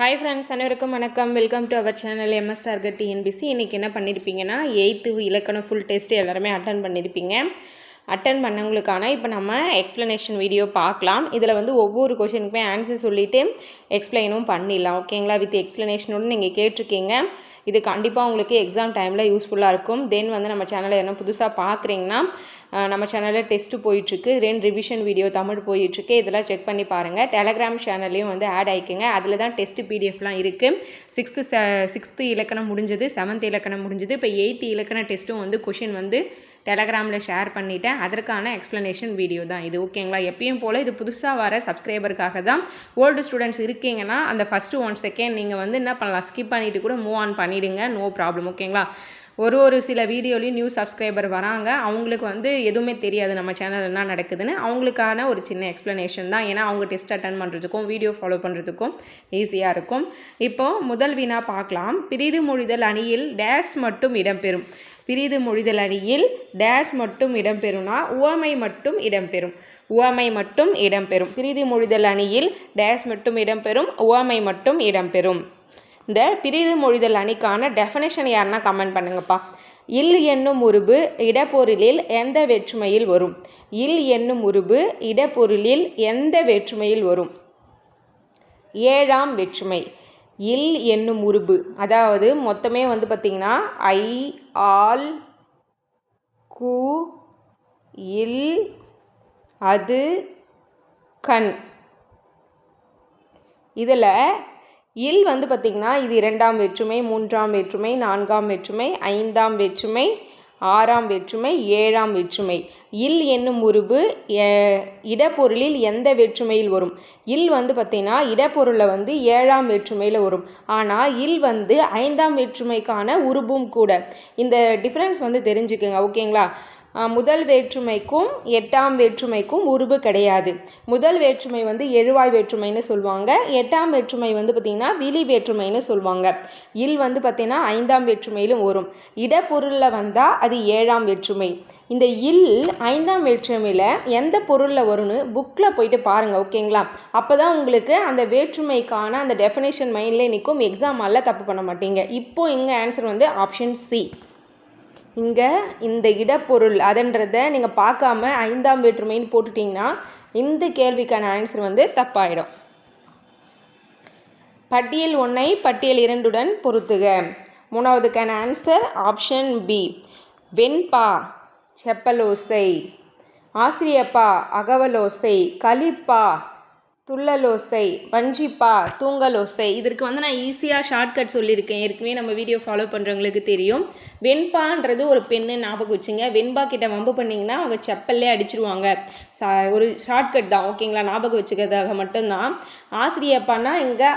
Hi friends, அனைவருக்கும் வணக்கம். Welcome to our channel MS target TNPSC. இன்றைக்கி என்ன பண்ணியிருப்பீங்கன்னா 8th இலக்கணம் ஃபுல் டெஸ்ட்டு எல்லாருமே அட்டன் பண்ணியிருப்பீங்க. அட்டன் பண்ணவங்களுக்கான இப்போ நம்ம எக்ஸ்ப்ளனேஷன் வீடியோ பார்க்கலாம். இதில் வந்து ஒவ்வொரு கொஷனுக்குமே ஆன்சர் சொல்லிவிட்டு எக்ஸ்பிளைனும் பண்ணிடலாம். ஓகேங்களா? வித் எக்ஸ்ப்ளனேஷனோடு நீங்கள் கேட்டிருக்கீங்க. இது கண்டிப்பாக உங்களுக்கு எக்ஸாம் டைமில் யூஸ்ஃபுல்லாக இருக்கும். தென் வந்து நம்ம சேனலை என்ன புதுசாக பார்க்குறீங்கன்னா நம்ம சேனலில் டெஸ்ட்டு போயிட்டுருக்கு, 2 ரிவிஷன் வீடியோ தமிழ் போயிட்டுருக்கு. இதெல்லாம் செக் பண்ணி பாருங்கள். டெலகிராம் சேனல்லையும் வந்து ஆட் ஆகிக்குங்க. அதில் தான் டெஸ்ட்டு பிடிஎஃப்லாம் இருக்குது. 6th இலக்கணம் முடிஞ்சது, 7th இலக்கணம் முடிஞ்சது. இப்போ 8th இலக்கண டெஸ்ட்டும் வந்து கொஷின் வந்து டெலகிராமில் ஷேர் பண்ணிவிட்டேன். அதற்கான எக்ஸ்ப்ளனேஷன் வீடியோ தான் இது. ஓகேங்களா? எப்பயும் போல் இது புதுசாக வர சப்ஸ்கிரைபருக்காக தான். ஓல்டு ஸ்டூடெண்ட்ஸ் இருக்கீங்கன்னா அந்த ஃபஸ்ட்டு 1 செகண்ட் நீங்கள் வந்து என்ன பண்ணலாம், ஸ்கிப் பண்ணிவிட்டு கூட மூவ் ஆன் பண்ணிவிடுங்க. No problem. ஓகேங்களா? ஒரு சில வீடியோலையும் நியூ சப்ஸ்கிரைபர் வராங்க, அவங்களுக்கு வந்து எதுவுமே தெரியாது நம்ம சேனல் என்ன நடக்குதுன்னு. அவங்களுக்கான ஒரு சின்ன எக்ஸ்ப்ளனேஷன் தான். ஏன்னா அவங்க டெஸ்ட் அட்டன் பண்ணுறதுக்கும் வீடியோ ஃபாலோ பண்ணுறதுக்கும் ஈஸியாக இருக்கும். இப்போது முதல் வினா பார்க்கலாம். பிரிது மொழிதல் அணியில் டேஷ் மட்டும் இடம்பெறும். பிரிது மொழிதல் அணியில் டேஷ் மட்டும் இடம்பெறும்னா உவமை மட்டும் இடம்பெறும். உவமை மட்டும் இடம்பெறும். பிரிது மொழிதல் அணியில் டேஷ் மட்டும் இடம்பெறும், உவமை மட்டும் இடம்பெறும். இந்த பிரிது மொழிதல் அணிக்கான டெஃபினேஷன் யாருன்னா கமெண்ட் பண்ணுங்கப்பா. இல் என்னும் உருபு இடப்பொருளில் எந்த வேற்றுமையில் வரும்? இல் என்னும் உருபு இடப்பொருளில் எந்த வேற்றுமையில் வரும்? 7ஆம் வேற்றுமை. இல் என்னும் உருபு, அதாவது மொத்தமே வந்து பார்த்திங்கன்னா ஐ, ஆல், கு, இல், அது, கண். இதில் இல் வந்து பார்த்திங்கன்னா இது 2ஆம் வேற்றுமை, 3ஆம் வேற்றுமை, 4ஆம் வேற்றுமை, 5ஆம் வேற்றுமை, 6ஆம் வேற்றுமை, 7ஆம் வேற்றுமை. இல் என்னும் உருபு இடப்பொருளில் எந்த வேற்றுமையில் வரும்? இல் வந்து பார்த்திங்கன்னா இடப்பொருளில் வந்து 7ஆம் வேற்றுமையில் வரும். ஆனால் இல் வந்து 5ஆம் வேற்றுமைக்கான உருபும் கூட. இந்த டிஃப்ரென்ஸ் வந்து தெரிஞ்சுக்குங்க. ஓகேங்களா? முதல் வேற்றுமைக்கும் 8ஆம் வேற்றுமைக்கும் உருபு கிடையாது. முதல் வேற்றுமை வந்து எழுவாய் வேற்றுமைன்னு சொல்லுவாங்க. 8ஆம் வேற்றுமை வந்து பார்த்திங்கன்னா விழி வேற்றுமைன்னு சொல்லுவாங்க. இல் வந்து பார்த்திங்கன்னா 5ஆம் வேற்றுமையிலும் வரும். இடப்பொருளில் வந்தால் அது 7ஆம் வேற்றுமை. இந்த இல் 5ஆம் வேற்றுமையில் எந்த பொருளில் வரும்னு புக்கில் போயிட்டு பாருங்கள். ஓகேங்களா? அப்போ தான் உங்களுக்கு அந்த வேற்றுமைக்கான அந்த டெஃபினேஷன் மைண்ட்லேயே நிற்கும். எக்ஸாம் எல்லாம் தப்பு பண்ண மாட்டீங்க. இப்போது இங்கே ஆன்சர் வந்து ஆப்ஷன் சி. இங்கே இந்த இடப்பொருள் அதன்றதை நீங்கள் பார்க்காம 5ஆம் வேற்றுமைன்னு போட்டுட்டிங்கன்னா இந்த கேள்விக்கான ஆன்சர் வந்து தப்பாயிடும். பட்டியல் 1ஐ பட்டியல் 2உடன் பொருத்துக. 3வதுக்கான ஆன்சர் ஆப்ஷன் பி. வெண்பா செப்பலோசை, ஆசிரியப்பா அகவலோசை, கலிப்பா துள்ளலோசை, வஞ்சிப்பா தூங்கலோசை. இதற்கு வந்து நான் ஈஸியாக ஷார்ட்கட் சொல்லியிருக்கேன். ஏற்கனவே நம்ம வீடியோ ஃபாலோ பண்ணுறவங்களுக்கு தெரியும். வெண்பான்றது ஒரு பெண்ணு ஞாபகம் வச்சுங்க. வெண்பா கிட்ட வம்பு பண்ணிங்கன்னா அவங்க செப்பல்லே அடிச்சிருவாங்க. ஒரு ஷார்ட்கட் தான். ஓகேங்களா? ஞாபகம் வச்சுக்கிறதாக மட்டும்தான். ஆசிரியப்பானா இங்கே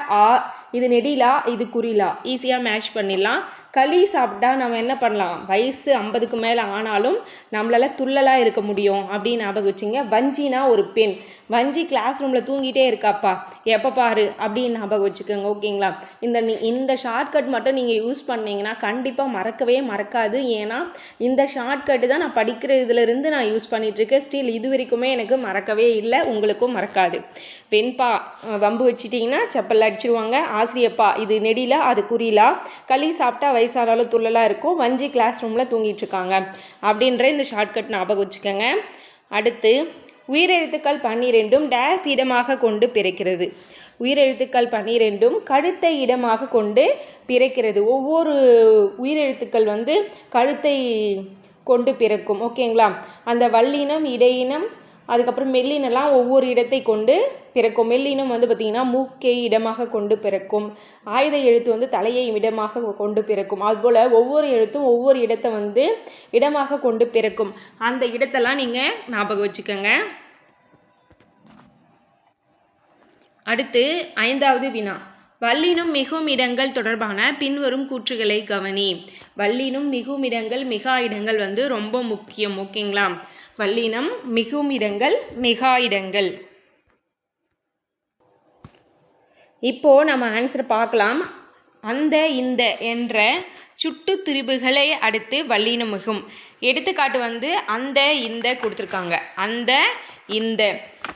இது நெடிலா, இது குறிலா, ஈஸியாக மேட்ச் பண்ணிடலாம். களி சாப்பிட்டா நம்ம என்ன பண்ணலாம், வயசு 50க்கு மேலே ஆனாலும் நம்மளால் துள்ளலாக இருக்க முடியும் அப்படின்னு ஞாபகம் வச்சுங்க. வஞ்சினா ஒரு பெண். வஞ்சி கிளாஸ் ரூமில் தூங்கிட்டே இருக்காப்பா, எப்போ பாரு அப்படின்னு ஞாபகம் வச்சுக்கோங்க. ஓகேங்களா? இந்த ஷார்ட்கட் மட்டும் நீங்கள் யூஸ் பண்ணிங்கன்னா கண்டிப்பாக மறக்கவே மறக்காது. ஏன்னா இந்த ஷார்ட்கட்டு தான் நான் படிக்கிற இதிலிருந்து நான் யூஸ் பண்ணிகிட்ருக்கேன். ஸ்டில் இது வரைக்குமே எனக்கு மறக்கவே இல்லை, உங்களுக்கும் மறக்காது. வெண்பா வம்பு வச்சுட்டிங்கன்னா செப்பல் அடிச்சிருவாங்க. ஆசிரியப்பா இது நெடிலா, அது குறிலா. களி சாப்பிட்டா வயசானாலும் துள்ளலாக இருக்கும். வஞ்சி கிளாஸ் ரூமில் தூங்கிட்டுருக்காங்க அப்படின்ற இந்த ஷார்ட்கட் ஞாபகம் வச்சுக்கோங்க. அடுத்து உயிரெழுத்துக்கள் 12ம் டேஸ் இடமாக கொண்டு பிறக்கிறது. உயிரெழுத்துக்கள் 12ம் கழுத்தை இடமாக கொண்டு பிறக்கிறது. ஒவ்வொரு உயிரெழுத்துக்கள் வந்து கழுத்தை கொண்டு பிறக்கும். ஓகேங்களா? அந்த வல்லினம், இடையினம், அதுக்கப்புறம் மெல்லினெல்லாம் ஒவ்வொரு இடத்தை கொண்டு பிறக்கும். மெல்லினம் வந்து பார்த்திங்கன்னா மூக்கை இடமாக கொண்டு பிறக்கும். ஆயுத எழுத்து வந்து தலையை இடமாக கொண்டு பிறக்கும். அதுபோல் ஒவ்வொரு எழுத்தும் ஒவ்வொரு இடத்தை வந்து இடமாக கொண்டு பிறக்கும். அந்த இடத்தெல்லாம் நீங்கள் ஞாபகம் வச்சுக்கோங்க. அடுத்து 5வது வினா. வல்லினும் மிகும் இடங்கள் தொடர்பான பின்வரும் கூற்றுகளை கவனி. வல்லினும் மிகும் இடங்கள், மிகா இடங்கள் வந்து ரொம்ப முக்கியம். ஓகேங்களா? வல்லினம், மிகும் இடங்கள், மிகா இடங்கள். இப்போது நம்ம ஆன்சர் பார்க்கலாம். அந்த, இந்த என்ற சுட்டு திரிபுகளை அடுத்து வல்லினம் மிகும். எடுத்துக்காட்டு வந்து அந்த, இந்த கொடுத்துருக்காங்க. அந்த, இந்த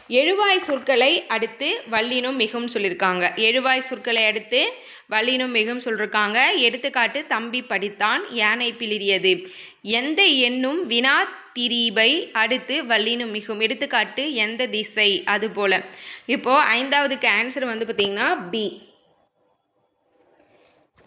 எழுவாய் சொற்களை அடுத்து வல்லினம் மிகும் சொல்லியிருக்காங்க. எழுவாய் சொற்களை அடுத்து வல்லினம் மிகும் சொல்லியிருக்காங்க. எடுத்துக்காட்டு தம்பி படித்தான், யானை பிளிரியது. எந்த எண்ணும் வினா திரிபை அடுத்து வல்லினம் மிகும். எடுத்துக்காட்டு எந்த திசை. அதுபோல் இப்போது 5வதுக்கு ஆன்சர் வந்து பார்த்திங்கன்னா பி.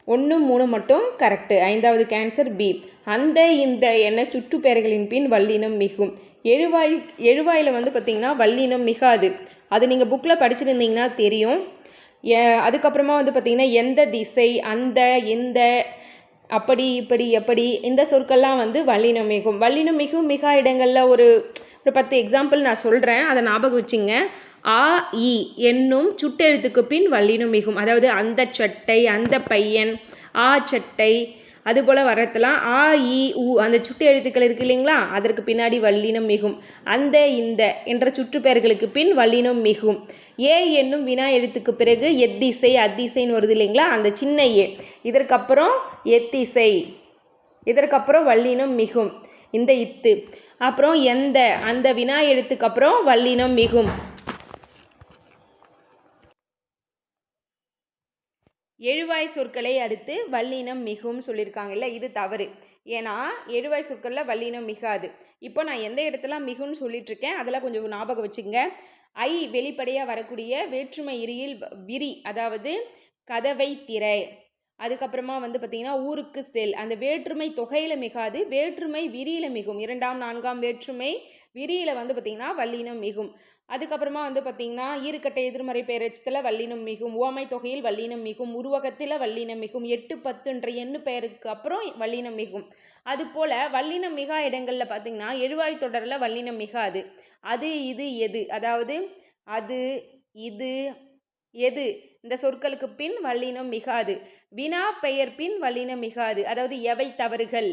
1, 3 மட்டும் கரெக்டு. 5வதுக்கு answer B. அந்த இந்த என சுற்றுப்பெயர்களின் பின் வல்லினம் மிகும். எழுவாயில் வந்து பார்த்திங்கன்னா வல்லினம் மிகாது. அது நீங்கள் புக்கில் படிச்சுருந்தீங்கன்னா தெரியும். அதுக்கப்புறமா வந்து பார்த்திங்கன்னா எந்த திசை, அந்த, இந்த, அப்படி, இப்படி, எப்படி, இந்த சொற்கள்லாம் வந்து வல்லினம் மிகும். வல்லினம் மிகும் மிகா இடங்களில் ஒரு 10 எக்ஸாம்பிள் நான் சொல்கிறேன், அதை ஞாபகம் வச்சுங்க. ஆ இ என்னும் சுட்டெழுத்துக்கு பின் வல்லினம் மிகும். அதாவது அந்த சட்டை, அந்த பையன், ஆ சட்டை, அதுபோல் வரத்தெல்லாம் ஆ இ உ அந்த சுட்டு எழுத்துக்கள் இருக்குது இல்லைங்களா, அதற்கு பின்னாடி வல்லினம் மிகும். அந்த, இந்த என்ற சுற்றுப்பெயர்களுக்கு பின் வல்லினம் மிகும். ஏ என்னும் வினா எழுத்துக்கு பிறகு எத்திசை, அத்திசைன்னு வருது இல்லைங்களா, அந்த சின்ன ஏ, இதற்கப்புறம் எத்திசை, இதற்கப்புறம் வல்லினம் மிகும். இந்த இத்து, அப்புறம் எந்த, அந்த வினா எழுத்துக்கு அப்புறம் வல்லினம் மிகும். எழுவாய் சொற்களை அடுத்து வல்லினம் மிகும் சொல்லியிருக்காங்கல்ல, இது தவறு. ஏன்னா எழுவாய் சொற்களில் வல்லினம் மிகாது. இப்போ நான் எந்த இடத்துல மிகுன்னு சொல்லிட்டுருக்கேன், அதெல்லாம் கொஞ்சம் ஞாபகம் வச்சுங்க. ஐ வெளிப்படையாக வரக்கூடிய வேற்றுமை இரியில் விரி, அதாவது கதவை திரை. அதுக்கப்புறமா வந்து பார்த்திங்கன்னா ஊருக்கு செல், அந்த வேற்றுமை தொகையில் மிகாது, வேற்றுமை விரியில் மிகும். 2ஆம் 4ஆம் வேற்றுமை விரியில் வந்து பார்த்திங்கன்னா வல்லினம் மிகும். அதுக்கப்புறமா வந்து பார்த்திங்கன்னா ஈறுகட்டை எதிர்மறை பெயரெச்சத்தில் வல்லினம் மிகும். உவமை தொகையில் வல்லினம் மிகும். உருவகத்தில் வல்லினம் மிகும். 8, 10 எண்ணு பெயருக்கு அப்புறம் வல்லினம் மிகும். அதுபோல் வல்லினம் மிகா இடங்களில் பார்த்திங்கன்னா எழுவாய் தொடரில் வல்லினம் மிகாது. அது, இது, எது, அதாவது அது, இது, எது இந்த சொற்களுக்கு பின் வல்லினம் மிகாது. வினா பெயர் பின் வல்லினம் மிகாது. அதாவது எவை தவறுகள்,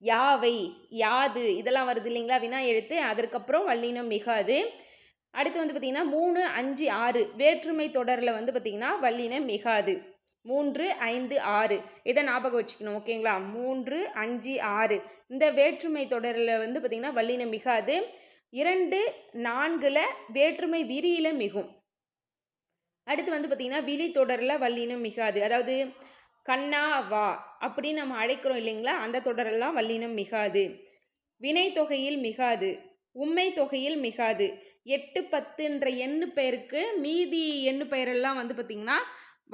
யாவை, யாது, இதெல்லாம் வருது இல்லைங்களா வினா எழுத்து, அதற்கப்புறம் வல்லினம் மிகாது. அடுத்து வந்து பார்த்திங்கன்னா 3, 5, 6 வேற்றுமை தொடரில் வந்து பார்த்திங்கன்னா வல்லினம் மிகாது. 3, 5, 6 இதை ஞாபகம் வச்சுக்கணும். ஓகேங்களா, 3, 5, 6 இந்த வேற்றுமை தொடரில் வந்து பார்த்திங்கன்னா வல்லினம் மிகாது. 2, 4 வேற்றுமை விரியில் மிகும். அடுத்து வந்து பார்த்திங்கன்னா விழி தொடரில் வல்லினம் மிகாது. அதாவது கண்ணா வா அப்படின்னு நம்ம அழைக்கிறோம் இல்லைங்களா, அந்த தொடரெல்லாம் வல்லினம் மிகாது. வினை தொகையில் மிகாது. உண்மை தொகையில் மிகாது. 8, 10 எண்ணு பெயருக்கு மீதி எண்ணு பெயரெல்லாம் வந்து பார்த்திங்கன்னா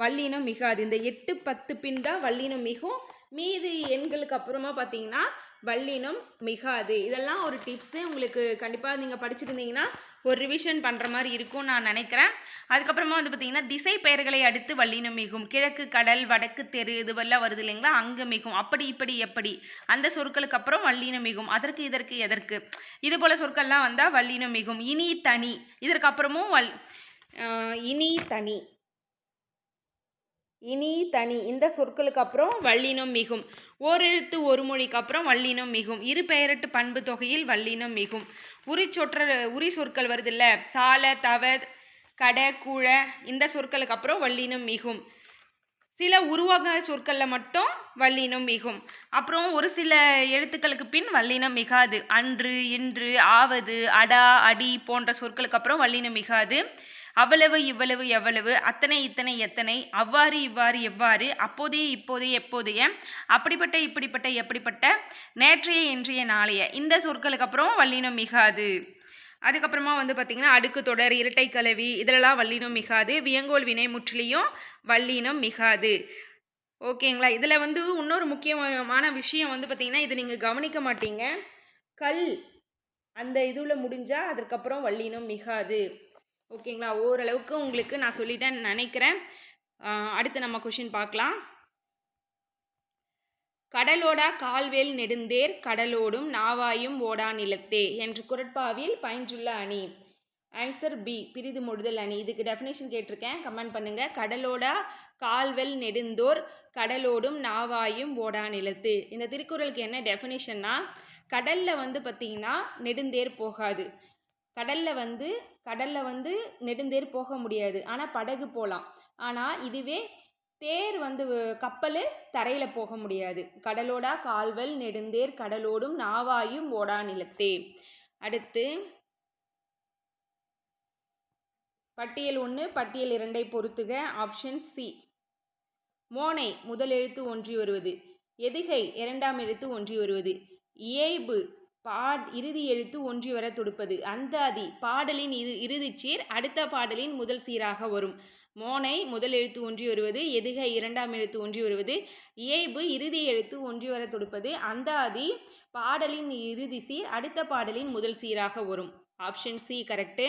வல்லினம் மிகாது. இந்த 8, 10 பின் தான் வல்லினம் மிகும். மீதி எண்களுக்கு அப்புறமா பார்த்திங்கன்னா வல்லினம் மிகாது. இதெல்லாம் ஒரு டிப்ஸு, உங்களுக்கு கண்டிப்பாக நீங்கள் படிச்சிருந்தீங்கன்னா ஒரு ரிவிஷன் பண்ணுற மாதிரி இருக்கும் நான் நினைக்கிறேன். அதுக்கப்புறமா வந்து பார்த்திங்கன்னா திசை பெயர்களை அடுத்து வல்லினம் மிகும். கிழக்கு கடல், வடக்கு தெரு, இதுவெல்லாம் வருது இல்லைங்களா, அங்கே மிகும். அப்படி, இப்படி, எப்படி அந்த சொற்களுக்கு அப்புறம் வல்லினம் மிகும். அதற்கு, இதற்கு, எதற்கு, இது போல் சொற்கள்லாம் வந்தால் வல்லினம் மிகும். இனி, தனி, இதற்கு அப்புறமும் இனி, தனி, இனி, தனி இந்த சொற்களுக்கு அப்புறம் வல்லினம் மிகும். ஓரெழுத்து ஒரு மொழிக்கு அப்புறம் வல்லினம் மிகும். இரு பெயரட்டு பண்பு தொகையில் வல்லினம் மிகும். உரி சொற்கள் வருது இல்லை, சால, தவ, கட, கூழ இந்த சொற்களுக்கு அப்புறம் வல்லினம் மிகும். சில உருவக சொற்களில் மட்டும் வல்லினம் மிகும். அப்புறம் ஒரு சில எழுத்துக்களுக்கு பின் வல்லினம் மிகாது. அன்று, இன்று, ஆவது, அடா, அடி போன்ற சொற்களுக்கு அப்புறம் வல்லினம் மிகாது. அவ்வளவு, இவ்வளவு, எவ்வளவு, அத்தனை, இத்தனை, எத்தனை, அவ்வாறு, இவ்வாறு, எவ்வாறு, அப்போதைய, இப்போதைய, எப்போதைய, அப்படிப்பட்ட, இப்படிப்பட்ட, எப்படிப்பட்ட, நேற்றைய, இன்றைய, நாளைய இந்த சொற்களுக்கு அப்புறம் வல்லினம் மிகாது. அதுக்கப்புறமா வந்து பார்த்திங்கன்னா அடுக்கு தொடர், இரட்டை கலவி இதிலெல்லாம் வல்லினம் மிகாது. வியங்கோல் வினை முற்றிலையும் வல்லினம் மிகாது. ஓகேங்களா, இதில் வந்து இன்னொரு முக்கியமான விஷயம் வந்து பார்த்திங்கன்னா இது நீங்கள் கவனிக்க மாட்டீங்க. கல் அந்த இதுவில் முடிஞ்சால் அதற்கப்புறம் வல்லினம் மிகாது. ஓகேங்களா, ஓரளவுக்கு உங்களுக்கு நான் சொல்லிட்டேன்னு நினைக்கிறேன். அடுத்து நம்ம கொஷின் பார்க்கலாம். கடலோடா கால்வேல் நெடுந்தேர் கடலோடும் நாவாயும் ஓடா நிலத்தே என்று குரட்பாவில் பயின்றுள்ள அணி. ஆன்சர் பி, பிரிது மொழிதல் அணி. இதுக்கு டெஃபினேஷன் கேட்டிருக்கேன், கமெண்ட் பண்ணுங்கள். கடலோடா கால்வெல் நெடுந்தோர் கடலோடும் நாவாயும் ஓடா நிலத்து. இந்த திருக்குறளுக்கு என்ன டெஃபினேஷன்னா, கடலில் வந்து பார்த்திங்கன்னா நெடுந்தேர் போகாது. கடலில் வந்து நெடுந்தேர் போக முடியாது, ஆனால் படகு போகலாம். ஆனால் இதுவே தேர் வந்து கப்பல் தரையில் போக முடியாது. கடலோடா கால்வல் நெடுந்தேர் கடலோடும் நாவாயும் ஓடா நிலத்தே. அடுத்து பட்டியல் 1 பட்டியல் 2 பொறுத்துக. Option C. மோனை முதல் எழுத்து ஒன்றி வருவது, எதுகை இரண்டாம் எழுத்து ஒன்றி வருவது, இயைபு இறுதி எழுத்து ஒன்றி வர தொடுப்பது, அந்தாதி பாடலின் இறுதிச்சீர் அடுத்த பாடலின் முதல் சீராக வரும். மோனை முதல் எழுத்து ஒன்றி வருவது, எதுகை இரண்டாம் எழுத்து ஒன்றி வருவது, இயைபு இறுதி எழுத்து ஒன்றி வர தொடுப்பது, அந்தாதி பாடலின் இறுதி சீர் அடுத்த பாடலின் முதல் சீராக வரும். Option C correct.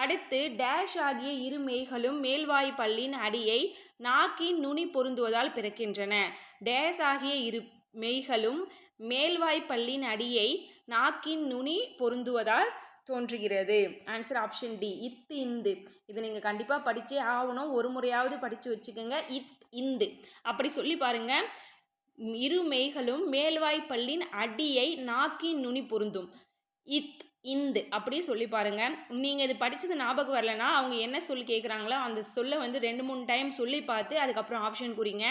அடுத்து டேஷ் ஆகிய இரு மெய்களும் மேல்வாய் பல்லின் அடியை நாக்கின் நுனி பொருந்துவதால் பிறக்கின்றன. டேஷ் ஆகிய இரு மெய்களும் மேல்வாய் பல்லின் அடியை நாக்கின் நுனி பொருந்துவதால் தோன்றுகிறது. Answer option D. இத்து இந்து. இது நீங்கள் கண்டிப்பாக படித்தே ஆகணும். ஒரு முறையாவது படித்து வச்சுக்கோங்க. இந்து அப்படி சொல்லி பாருங்க. இரு மெய்களும் மேல்வாய் பல்லின் அடியை நாக்கின் நுனி பொருந்தும். இந்து அப்படி சொல்லி பாருங்க. நீங்கள் இது படித்தது ஞாபகம் வரலன்னா அவங்க என்ன சொல்லி கேட்குறாங்களோ அந்த சொல்லை 2-3 டைம் சொல்லி பார்த்து அதுக்கப்புறம் ஆப்ஷன் குறிங்க.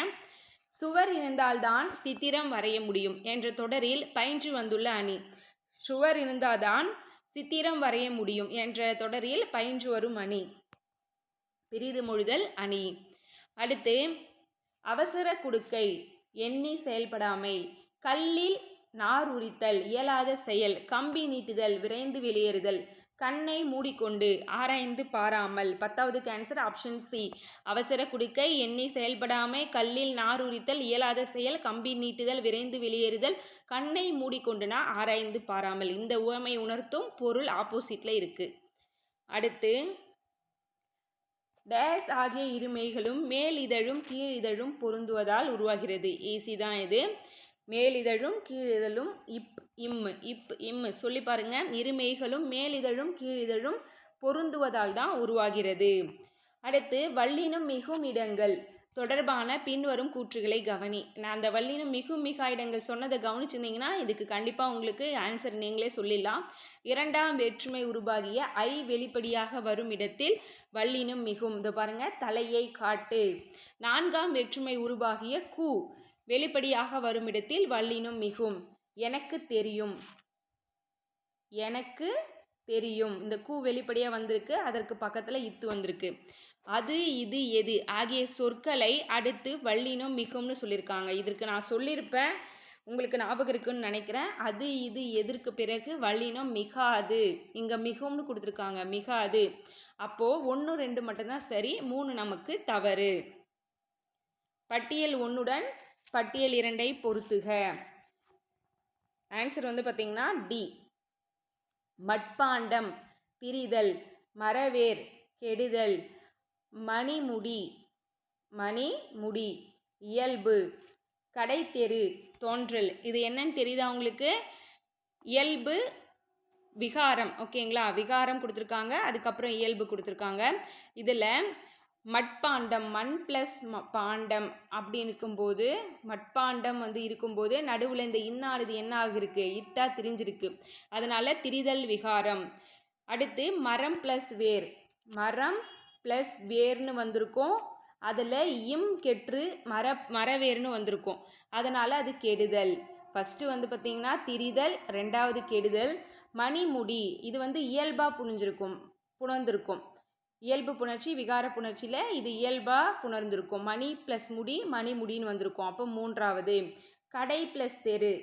சுவர் இருந்தால்தான் சித்திரம் வரைய முடியும் என்ற தொடரில் பயின்று வந்துள்ள அணி. சுவர் இருந்தால்தான் சித்திரம் வரைய முடியும் என்ற தொடரில் பயின்று வரும் அணி. பிரிது மொழிதல் அணி. அடுத்து அவசர குடுக்கை, எண்ணி செயல்படாமை, கல்லில் நார் உரித்தல், இயலாத செயல், கம்பி நீட்டுதல், விரைந்து வெளியேறுதல், கண்ணை மூடிக்கொண்டு, ஆராய்ந்து பாராமல். 10வது ஆன்சர் ஆப்ஷன் சி. அவசர குடுக்கை, எண்ணி செயல்படாமை, கல்லில் நார் உரித்தல், இயலாத செயல், கம்பி நீட்டுதல், விரைந்து வெளியேறுதல், கண்ணை மூடிக்கொண்டுனா ஆராய்ந்து பாராமல். இந்த உவமை உணர்த்தும் பொருள் ஆப்போசிட்டில் இருக்குது. அடுத்து டேஸ் ஆகிய இரு மெய்களும் மேல் இதழும் கீழ் இதழும் பொருந்துவதால் உருவாகிறது. ஈஸி தான் இது. மேலிதழும் கீழிதழும் இம்மு சொல்லி பாருங்க. இரு மெய்களும் மேலிதழும் கீழிதழும் பொருந்துவதால் தான் உருவாகிறது. அடுத்து வல்லினம் மிகும் இடங்கள் தொடர்பான பின்வரும் கூற்றுகளை கவனி. நான் அந்த வல்லினம் மிகும் மிகா இடங்கள் சொன்னதை கவனிச்சிருந்தீங்கன்னா இதுக்கு கண்டிப்பாக உங்களுக்கு ஆன்சர் நீங்களே சொல்லிடலாம். இரண்டாம் வேற்றுமை உருவாகிய ஐ வெளிப்படையாக வரும் இடத்தில் வல்லினம் மிகும். இதை பாருங்க, தலையை காட்டு. நான்காம் வேற்றுமை உருவாகிய கூ வெளிப்படையாக வரும் இடத்தில் வல்லினம் மிகும். எனக்கு தெரியும், எனக்கு தெரியும். இந்த கூ வெளிப்படையாக வந்திருக்கு, அதற்கு பக்கத்தில் இத்து வந்திருக்கு. அது இது எது ஆகிய சொற்களை அடுத்து வல்லினம் மிகும்னு சொல்லியிருக்காங்க. இதற்கு நான் சொல்லியிருப்பேன், உங்களுக்கு ஞாபகம் இருக்குன்னு நினைக்கிறேன். அது இது எதற்கு பிறகு வல்லினம் மிகாது. இங்கே மிகும்னு கொடுத்துருக்காங்க, மிகாது. அப்போது 1, 2 மட்டும்தான் சரி, 3 நமக்கு தவறு. பட்டியல் 1உடன் பட்டியல் 2ஐ பொறுத்துக. ஆன்சர் பார்த்திங்கன்னா டி. மட்பாண்டம், திரிதல், மரவேர், கெடுதல், மணிமுடி, இயல்பு, கடைத்தெரு, தோன்றல். இது என்னன்னு தெரியுதா உங்களுக்கு? இயல்பு விகாரம். ஓகேங்களா? விகாரம் கொடுத்துருக்காங்க, அதுக்கப்புறம் இயல்பு கொடுத்துருக்காங்க. இதில் மட்பாண்டம், மண் ப்ளஸ் பாண்டம் அப்படி இருக்கும்போது, மட்பாண்டம் இருக்கும்போது நடுவில் இந்த இன்னானது என்ன ஆகிருக்கு? இட்டா திரிஞ்சிருக்கு. அதனால் திரிதல் விகாரம். அடுத்து மரம் ப்ளஸ் வேர், மரம் ப்ளஸ் வேர்னு வந்திருக்கும். அதில் இம் கெற்று மரவேர்னு வந்திருக்கும். அதனால் அது கெடுதல். ஃபஸ்ட்டு பார்த்திங்கன்னா திரிதல், ரெண்டாவது கெடுதல். மணிமுடி இது இயல்பாக புணர்ந்திருக்கும். இயல்பு புணர்ச்சி, விகார புணர்ச்சியில் இது இயல்பாக புணர்ந்திருக்கும். மணி ப்ளஸ் முடி, மணிமுடின்னு வந்திருக்கும். அப்போ மூன்றாவது. கடை ப்ளஸ் தெரு,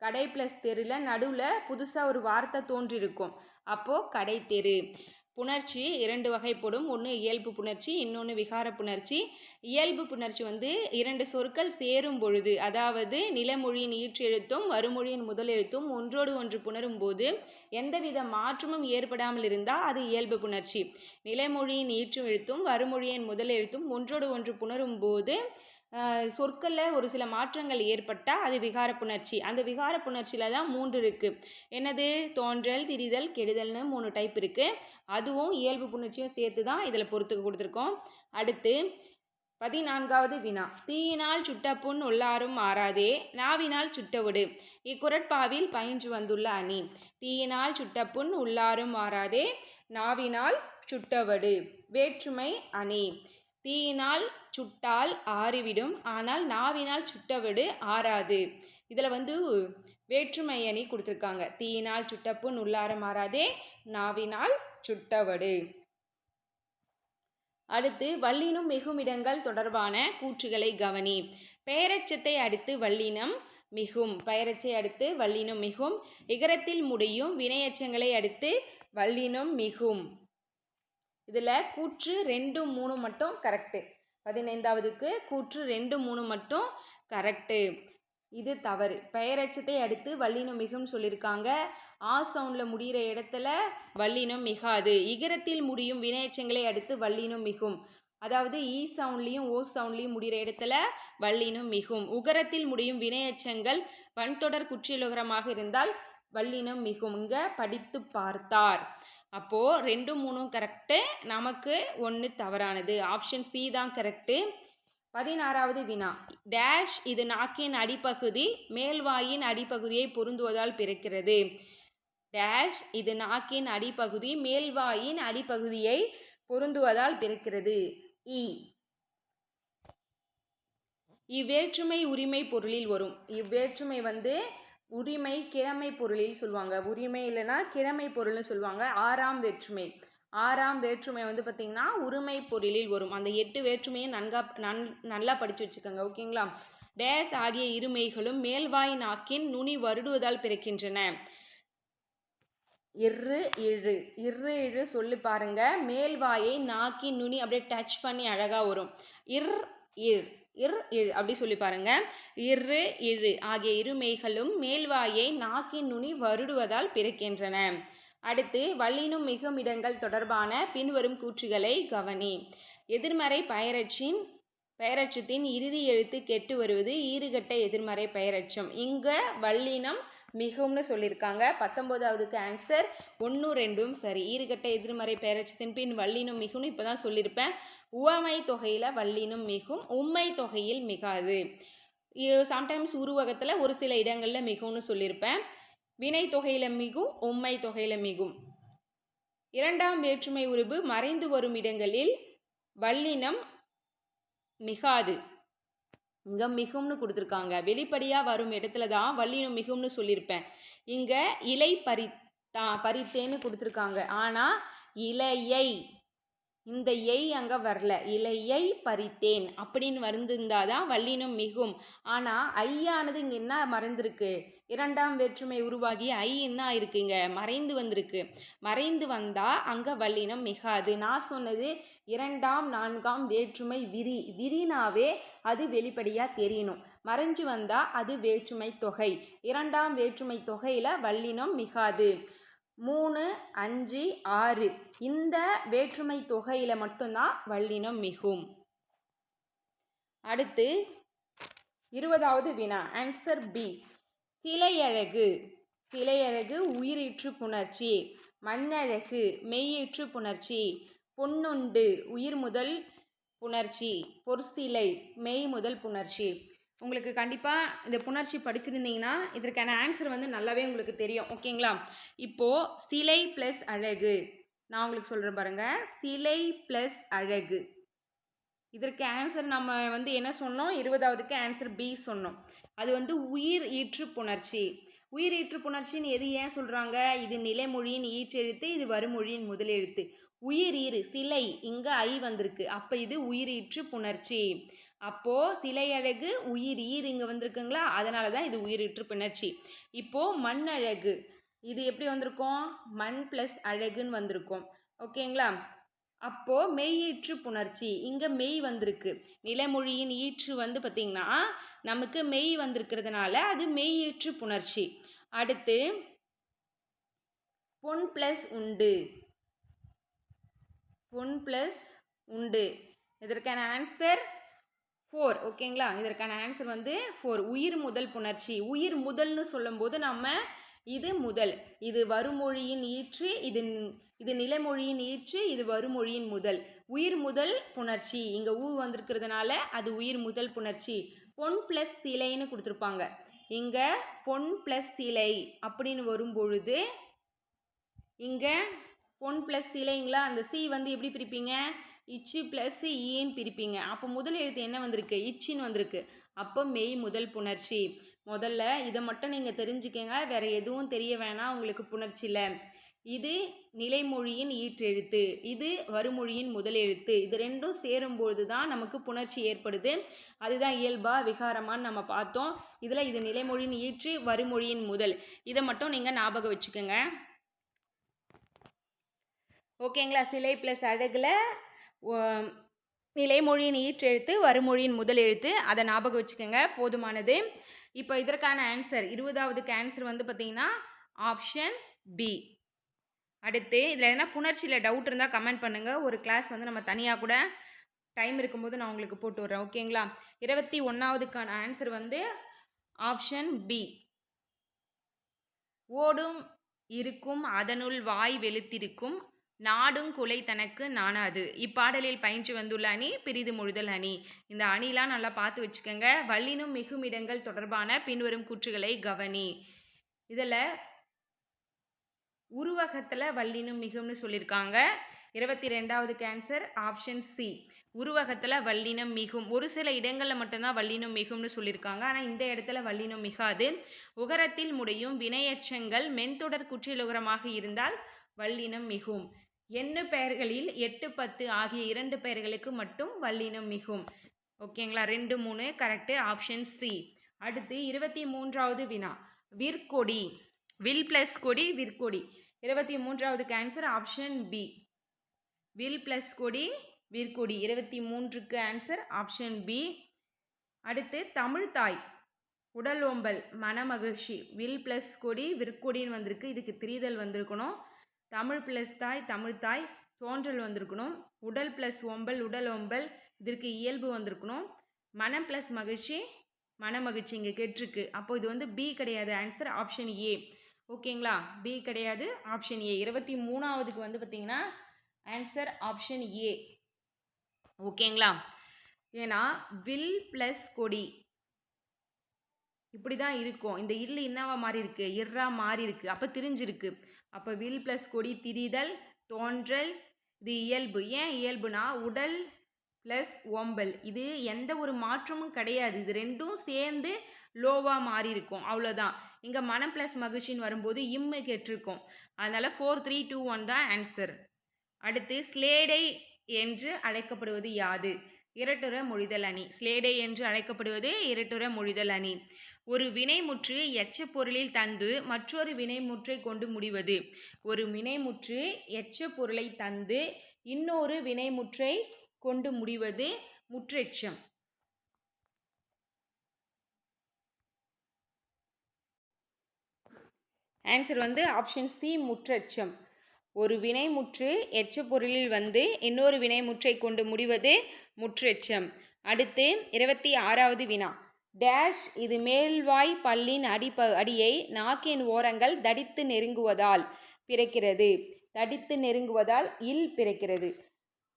கடை ப்ளஸ் தெருவில் நடுவில் புதுசாக ஒரு வார்த்தை தோன்றியிருக்கும். அப்போது கடை தெரு. புணர்ச்சி 2 வகைப்படும். ஒன்று இயல்பு புணர்ச்சி, இன்னொன்று விகார புணர்ச்சி. இயல்பு புணர்ச்சி 2 சொற்கள் சேரும் பொழுது, அதாவது நிலமொழியின் ஈற்றெழுத்தும் வருமொழியின் முதல் எழுத்தும் ஒன்றோடு ஒன்று புணரும் போது எந்தவித மாற்றமும் ஏற்படாமல் இருந்தால் அது இயல்பு புணர்ச்சி. நிலமொழியின் ஈற்று எழுத்தும் வருமொழியின் முதல் எழுத்தும் ஒன்றோடு ஒன்று புணரும் போது சொற்களில் ஒரு சில மாற்றங்கள் ஏற்பட்டால் அது விகார புணர்ச்சி. அந்த விகார புணர்ச்சியில் தான் 3 இருக்குது. என்னது? தோன்றல், திரிதல், கெடுதல்னு 3 டைப் இருக்குது. அதுவும் இயல்பு புணர்ச்சியும் சேர்த்து தான் இதில் பொறுத்துக்கு கொடுத்துருக்கோம். அடுத்து 14வது வினா. தீயினால் சுட்ட புண் உள்ளாரும் ஆறாதே, நாவினால் சுட்டவிடு. இக்குறட்பாவில் பயின்று வந்துள்ள அணி. தீயினால் சுட்ட புண் உள்ளாரும் ஆறாதே, நாவினால் சுட்டவடு. வேற்றுமை அணி. தீயினால் சுட்டால் ஆறிவிடும், ஆனால் நாவினால் சுட்டவிடு ஆறாது. இதில் வேற்றுமை அணி கொடுத்துருக்காங்க. தீயினால் சுட்டப்புண் உள்ளார மாறாதே, நாவினால் சுட்டவடு. அடுத்து வல்லினம் மிகும் இடங்கள் தொடர்பான கூற்றுகளை கவனி. பெயரெச்சத்தை அடுத்து வல்லினம் மிகும். பெயரெச்சை அடுத்து வல்லினம் மிகும். இகரத்தில் முடியும் வினையெச்சங்களை அடுத்து வல்லினம் மிகும். இதில் கூற்று 2, 3 மட்டும் கரெக்டு. 15வதுக்கு கூற்று 2, 3 மட்டும் கரெக்டு. இது தவறு. பெயரெச்சத்தை அடுத்து வல்லினம் மிகும் சொல்லியிருக்காங்க. ஆ சவுண்டில் முடிகிற இடத்துல வல்லினம் மிகாது. இகரத்தில் முடியும் வினையெச்சங்களை அடுத்து வல்லினம் மிகும். அதாவது ஈ சவுண்ட்லேயும் ஓ சவுண்ட்லேயும் முடிகிற இடத்துல வல்லினம் மிகும். உகரத்தில் முடியும் வினையெச்சங்கள் வன்தொடர் குற்றியலுகரமாக இருந்தால் வல்லினம் மிகும். இங்கே படித்து பார்த்தார். அப்போது 2, 3 கரெக்டு. நமக்கு 1 தவறானது. ஆப்ஷன் சி தான் கரெக்டு. 16வது வினா. டேஷ் இது நாக்கின் அடிப்பகுதி மேல்வாயின் அடிப்பகுதியை பொருந்துவதால் பிறக்கிறது. டேஷ் இது நாக்கின் அடிப்பகுதி மேல்வாயின் அடிப்பகுதியை பொருந்துவதால் பிறக்கிறது. இவ்வேற்றுமை உரிமை பொருளில் வரும். இவ்வேற்றுமை உரிமை கிழமை பொருளில் சொல்லுவாங்க. உரிமை இல்லைன்னா கிழமை பொருள்னு சொல்லுவாங்க. 6ஆம் வேற்றுமை. 6ஆம் வேற்றுமை பார்த்திங்கன்னா உரிமை பொருளில் வரும். அந்த 8 வேற்றுமையும் நல்லா படித்து வச்சுக்கோங்க. ஓகேங்களா. டேஸ் ஆகிய இருமைகளும் மேல்வாய் நாக்கின் நுனி வருடுவதால் பிறக்கின்றன. இரு இழு. இரு இழு சொல்லி பாருங்க. மேல்வாயை நாக்கின் நுனி அப்படியே டச் பண்ணி அழகாக வரும். இர் இழ். இர் இழ் அப்படி சொல்லி பாருங்க. இரு இழு ஆகிய இருமைகளும் மேல்வாயை நாக்கின் நுனி வருடுவதால் பிறக்கின்றன. அடுத்து வல்லினம் மிகும் இடங்கள் தொடர்பான பின்வரும் கூற்றுகளை கவனி. எதிர்மறை பெயரச்சத்தின் இறுதி எழுத்து கெட்டு வருவது ஈறுகட்ட எதிர்மறை பெயரச்சம். இங்கே வல்லினம் மிகும்னு சொல்லியிருக்காங்க. 19வதுக்கு ஆன்சர் 1, 2 சரி. ஈறுகட்ட எதிர்மறை பெயரச்சத்தின் பின் வல்லினம் மிகும்னு இப்போ தான் சொல்லியிருப்பேன். உவமை தொகையில் வல்லினம் மிகும், உம்மை தொகையில் மிகாது. சம்டைம்ஸ் உருவகத்தில் ஒரு சில இடங்களில் மிகும்னு சொல்லியிருப்பேன். வினை தொகையில் மிகும், உம்மை தொகையில் மிகும். 2ஆம் வேற்றுமை உருபு மறைந்து வரும் இடங்களில் வல்லினம் மிகாது. இங்கே மிகும்னு கொடுத்துருக்காங்க. வெளிப்படையாக வரும் இடத்துல தான் வல்லினம் மிகும்னு சொல்லியிருப்பேன். இங்கே இலை பறித்தேன்னு கொடுத்துருக்காங்க. ஆனால் இலையை இந்த எய் அங்கே வரல. இலையை பறித்தேன் அப்படின்னு வந்திருந்தால் தான் வல்லினம் மிகும். ஆனால் ஐயானது இங்கே என்ன மறைந்திருக்கு? 2ஆம் வேற்றுமை உருவாகி ஐ என்ன இருக்குங்க? மறைந்து வந்திருக்கு. மறைந்து வந்தால் அங்கே வல்லினம் மிகாது. நான் சொன்னது 2ஆம் 4ஆம் வேற்றுமை விரினாவே அது வெளிப்படையாக தெரியணும். மறைஞ்சு வந்தால் அது வேற்றுமை தொகை. 2ஆம் வேற்றுமை தொகையில் வல்லினம் மிகாது. 3, 5, 6 இந்த வேற்றுமை தொகையில் மட்டும்தான் வல்லினம் மிகும். அடுத்து 20வது வினா. Answer B. சிலையழகு. சிலையழகு உயிரீற்று புணர்ச்சி. மண்ணழகு மெய்யீற்று புணர்ச்சி. பொன்னுண்டு உயிர் முதல் புணர்ச்சி. பொற்சிலை மெய் முதல் புணர்ச்சி. உங்களுக்கு கண்டிப்பாக இந்த புணர்ச்சி படிச்சிருந்தீங்கன்னா இதற்கான ஆன்சர் நல்லாவே உங்களுக்கு தெரியும். ஓகேங்களா. இப்போது சிலை ப்ளஸ் அழகு நான் உங்களுக்கு சொல்கிறேன் பாருங்கள். சிலை ப்ளஸ் அழகு இதற்கு ஆன்சர் நம்ம என்ன சொன்னோம்? 20வதுக்கு ஆன்சர் பி சொன்னோம். அது உயிர் ஈற்று புணர்ச்சி. உயிர் ஈற்று புணர்ச்சின்னு எது ஏன் சொல்கிறாங்க? இது நிலைமொழியின் ஈற்றெழுத்து, இது வருமொழியின் முதலெழுத்து. உயிர் ஈறு சிலை இங்கே ஐ வந்திருக்கு. அப்போ இது உயிர் ஈற்று புணர்ச்சி. அப்போது சிலையழகு உயிர் ஈர் இங்கே வந்திருக்குங்களா, அதனால தான் இது உயிரீற்று புணர்ச்சி. இப்போது மண் அழகு இது எப்படி வந்திருக்கும்? மண் ப்ளஸ் அழகுன்னு வந்திருக்கும். ஓகேங்களா. அப்போது மெய்யீற்று புணர்ச்சி இங்கே மெய் வந்திருக்கு. நிலமொழியின் ஈற்று பார்த்திங்கன்னா நமக்கு மெய் வந்திருக்கிறதுனால அது மெய்யீற்று புணர்ச்சி. அடுத்து பொன் ப்ளஸ் உண்டு. பொன் ப்ளஸ் உண்டு இதற்கான ஆன்சர் 4. ஓகேங்களா. இதற்கான ஆன்சர் 4. உயிர் முதல் புணர்ச்சி. உயிர் முதல்னு சொல்லும்போது நம்ம இது முதல், இது வருமொழியின் ஈற்று, இது நிலைமொழியின் ஈற்று, இது வருமொழியின் முதல். உயிர் முதல் புணர்ச்சி இங்கே ஊ வந்திருக்கிறதுனால அது உயிர் முதல் புணர்ச்சி. பொன் ப்ளஸ் சிலைன்னு கொடுத்துருப்பாங்க. இங்கே பொன் ப்ளஸ் சிலை அப்படின்னு வரும்பொழுது இங்கே பொன் ப்ளஸ் சிலைங்களா. அந்த சி எப்படி பிரிப்பீங்க? இச்சு ப்ளஸ் ஈன்னு பிரிப்பீங்க. அப்போ முதல் எழுத்து என்ன வந்திருக்கு? இச்சின்னு வந்திருக்கு. அப்போ மெய் முதல் புணர்ச்சி. முதல்ல இதை மட்டும் நீங்கள் தெரிஞ்சுக்கங்க. வேறு எதுவும் தெரிய வேணாம் உங்களுக்கு புணர்ச்சியில். இது நிலைமொழியின் ஈற்றெழுத்து, இது வருமொழியின் முதல் எழுத்து. இது ரெண்டும் சேரும்பொழுது தான் நமக்கு புணர்ச்சி ஏற்படுது. அதுதான் இயல்பா விகாரமான்னு நம்ம பார்த்தோம். இதில் இது நிலைமொழியின் ஈற்று, வருமொழியின் முதல். இதை மட்டும் நீங்கள் ஞாபகம் வச்சுக்கோங்க. ஓகேங்களா? சிலை ப்ளஸ் அழகில் நிலைமொழியின் ஈற்றெழுத்து, வருமொழியின் முதல் எழுத்து, அதை ஞாபகம் வச்சுக்கோங்க, போதுமானது. இப்போ இதற்கான ஆன்சர் 20வதுக்கு ஆன்சர் வந்து பார்த்திங்கன்னா ஆப்ஷன் பி. அடுத்து இதில் எதனா புணர்ச்சியில் டவுட் இருந்தால் கமெண்ட் பண்ணுங்கள். ஒரு கிளாஸ் வந்து நம்ம தனியாக கூட டைம் இருக்கும்போது நான் உங்களுக்கு போட்டு விட்றேன். ஓகேங்களா? 21வதுக்கான ஆன்சர் வந்து ஆப்ஷன் பி. ஓடும் இருக்கும் அதனுள் வாய் வெளுத்திருக்கும் நாடும் குலை தனக்கு நானாது. இப்பாடலில் பயின்று வந்துள்ள அணி பிரிது மொழிதல் அணி. இந்த அணிலாம் நல்லா பார்த்து வச்சுக்கோங்க. வல்லினும் மிகுமிடங்கள் தொடர்பான பின்வரும் கூற்றுகளை கவனி. இதில் உருவகத்தில் வல்லினும் மிகும்னு சொல்லியிருக்காங்க. 22வதுக்கு ஆன்சர் ஆப்ஷன் சி. உருவகத்தில் வல்லினம் மிகும். ஒரு சில இடங்களில் மட்டும்தான் வல்லினம் மிகும்னு சொல்லியிருக்காங்க. ஆனால் இந்த இடத்துல வல்லினம் மிகாது. உகரத்தில் முடியும் வினையச்சங்கள் மென்தொடர் குற்றியலுகரமாக இருந்தால் வல்லினம் மிகும். எண்ணு பெயர்களில் 8, 10 ஆகிய 2 பெயர்களுக்கு மட்டும் வல்லினம் மிகும். ஓகேங்களா? 2, 3 கரெக்டு, ஆப்ஷன் சி. அடுத்து 23வது வினா. விற்கொடி, வில் ப்ளஸ் கொடி விற்கொடி. 23வதுக்கு ஆன்சர் ஆப்ஷன் பி. வில் ப்ளஸ் கொடி விற்கொடி. 23க்கு ஆன்சர் ஆப்ஷன் பி. அடுத்து தமிழ்தாய், உடலோம்பல், மனமகிழ்ச்சி. வில் ப்ளஸ் கொடி விற்கொடின்னு வந்திருக்கு. இதுக்கு திரிதல் வந்திருக்கணும். தமிழ் ப்ளஸ் தாய் தமிழ்தாய், தோன்றல் வந்திருக்கணும். உடல் ப்ளஸ் ஓம்பல் உடலோம்பல், இதற்கு இயல்பு வந்திருக்கணும். மனம் ப்ளஸ் மகிழ்ச்சி மனமகிழ்ச்சி இங்கே கெட்டிருக்கு. அப்போ இது வந்து பி கிடையாது, ஆன்சர் ஆப்ஷன் ஏ. ஓகேங்களா? பி கிடையாது, ஆப்ஷன் ஏ. 23வதுக்கு வந்து பார்த்திங்கன்னா ஆன்சர் ஆப்ஷன் ஏ. ஓகேங்களா? ஏன்னா வில் ப்ளஸ் கொடி இப்படி தான் இருக்கும். இந்த இல்லு என்னவா மாறி இருக்கு? இர்ரா மாறி இருக்கு. அப்போ திரிஞ்சிருக்கு. அப்போ வில் ப்ளஸ் கொடி திரிதல், தோன்றல், இது இயல்பு. ஏன் இயல்புனா உடல் ப்ளஸ் ஓம்பல், இது எந்த ஒரு மாற்றமும் கிடையாது. இது ரெண்டும் சேர்ந்து லோவாக மாறி இருக்கும், அவ்வளோதான். இங்கே மனம் ப்ளஸ் மகிழ்ச்சின்னு வரும்போது இம்மு கெட்டிருக்கும். அதனால் 4, 3, 2, 1 தான் ஆன்சர். அடுத்து ஸ்லேடை என்று அழைக்கப்படுவது யாது? இரட்டுற மொழிதல் அணி. ஸ்லேடை என்று அழைக்கப்படுவது இரட்டுற மொழிதல் அணி. ஒரு வினைமுற்று எச்ச பொருளில் தந்து மற்றொரு வினைமுற்றை கொண்டு முடிவது. ஒரு வினைமுற்று எச்ச பொருளை தந்து இன்னொரு வினைமுற்றை கொண்டு முடிவது முற்றெச்சம். ஆன்சர் வந்து ஆப்ஷன் சி, முற்றெச்சம். ஒரு வினைமுற்று எச்ச பொருளில் வந்து இன்னொரு வினைமுற்றை கொண்டு முடிவது முற்றெச்சம். அடுத்து 26வது வினா. டேஷ் இது மேல்வாய் பல்லின் அடியை நாக்கின் ஓரங்கள் தடித்து நெருங்குவதால் பிறக்கிறது. தடித்து நெருங்குவதால் இல் பிறக்கிறது.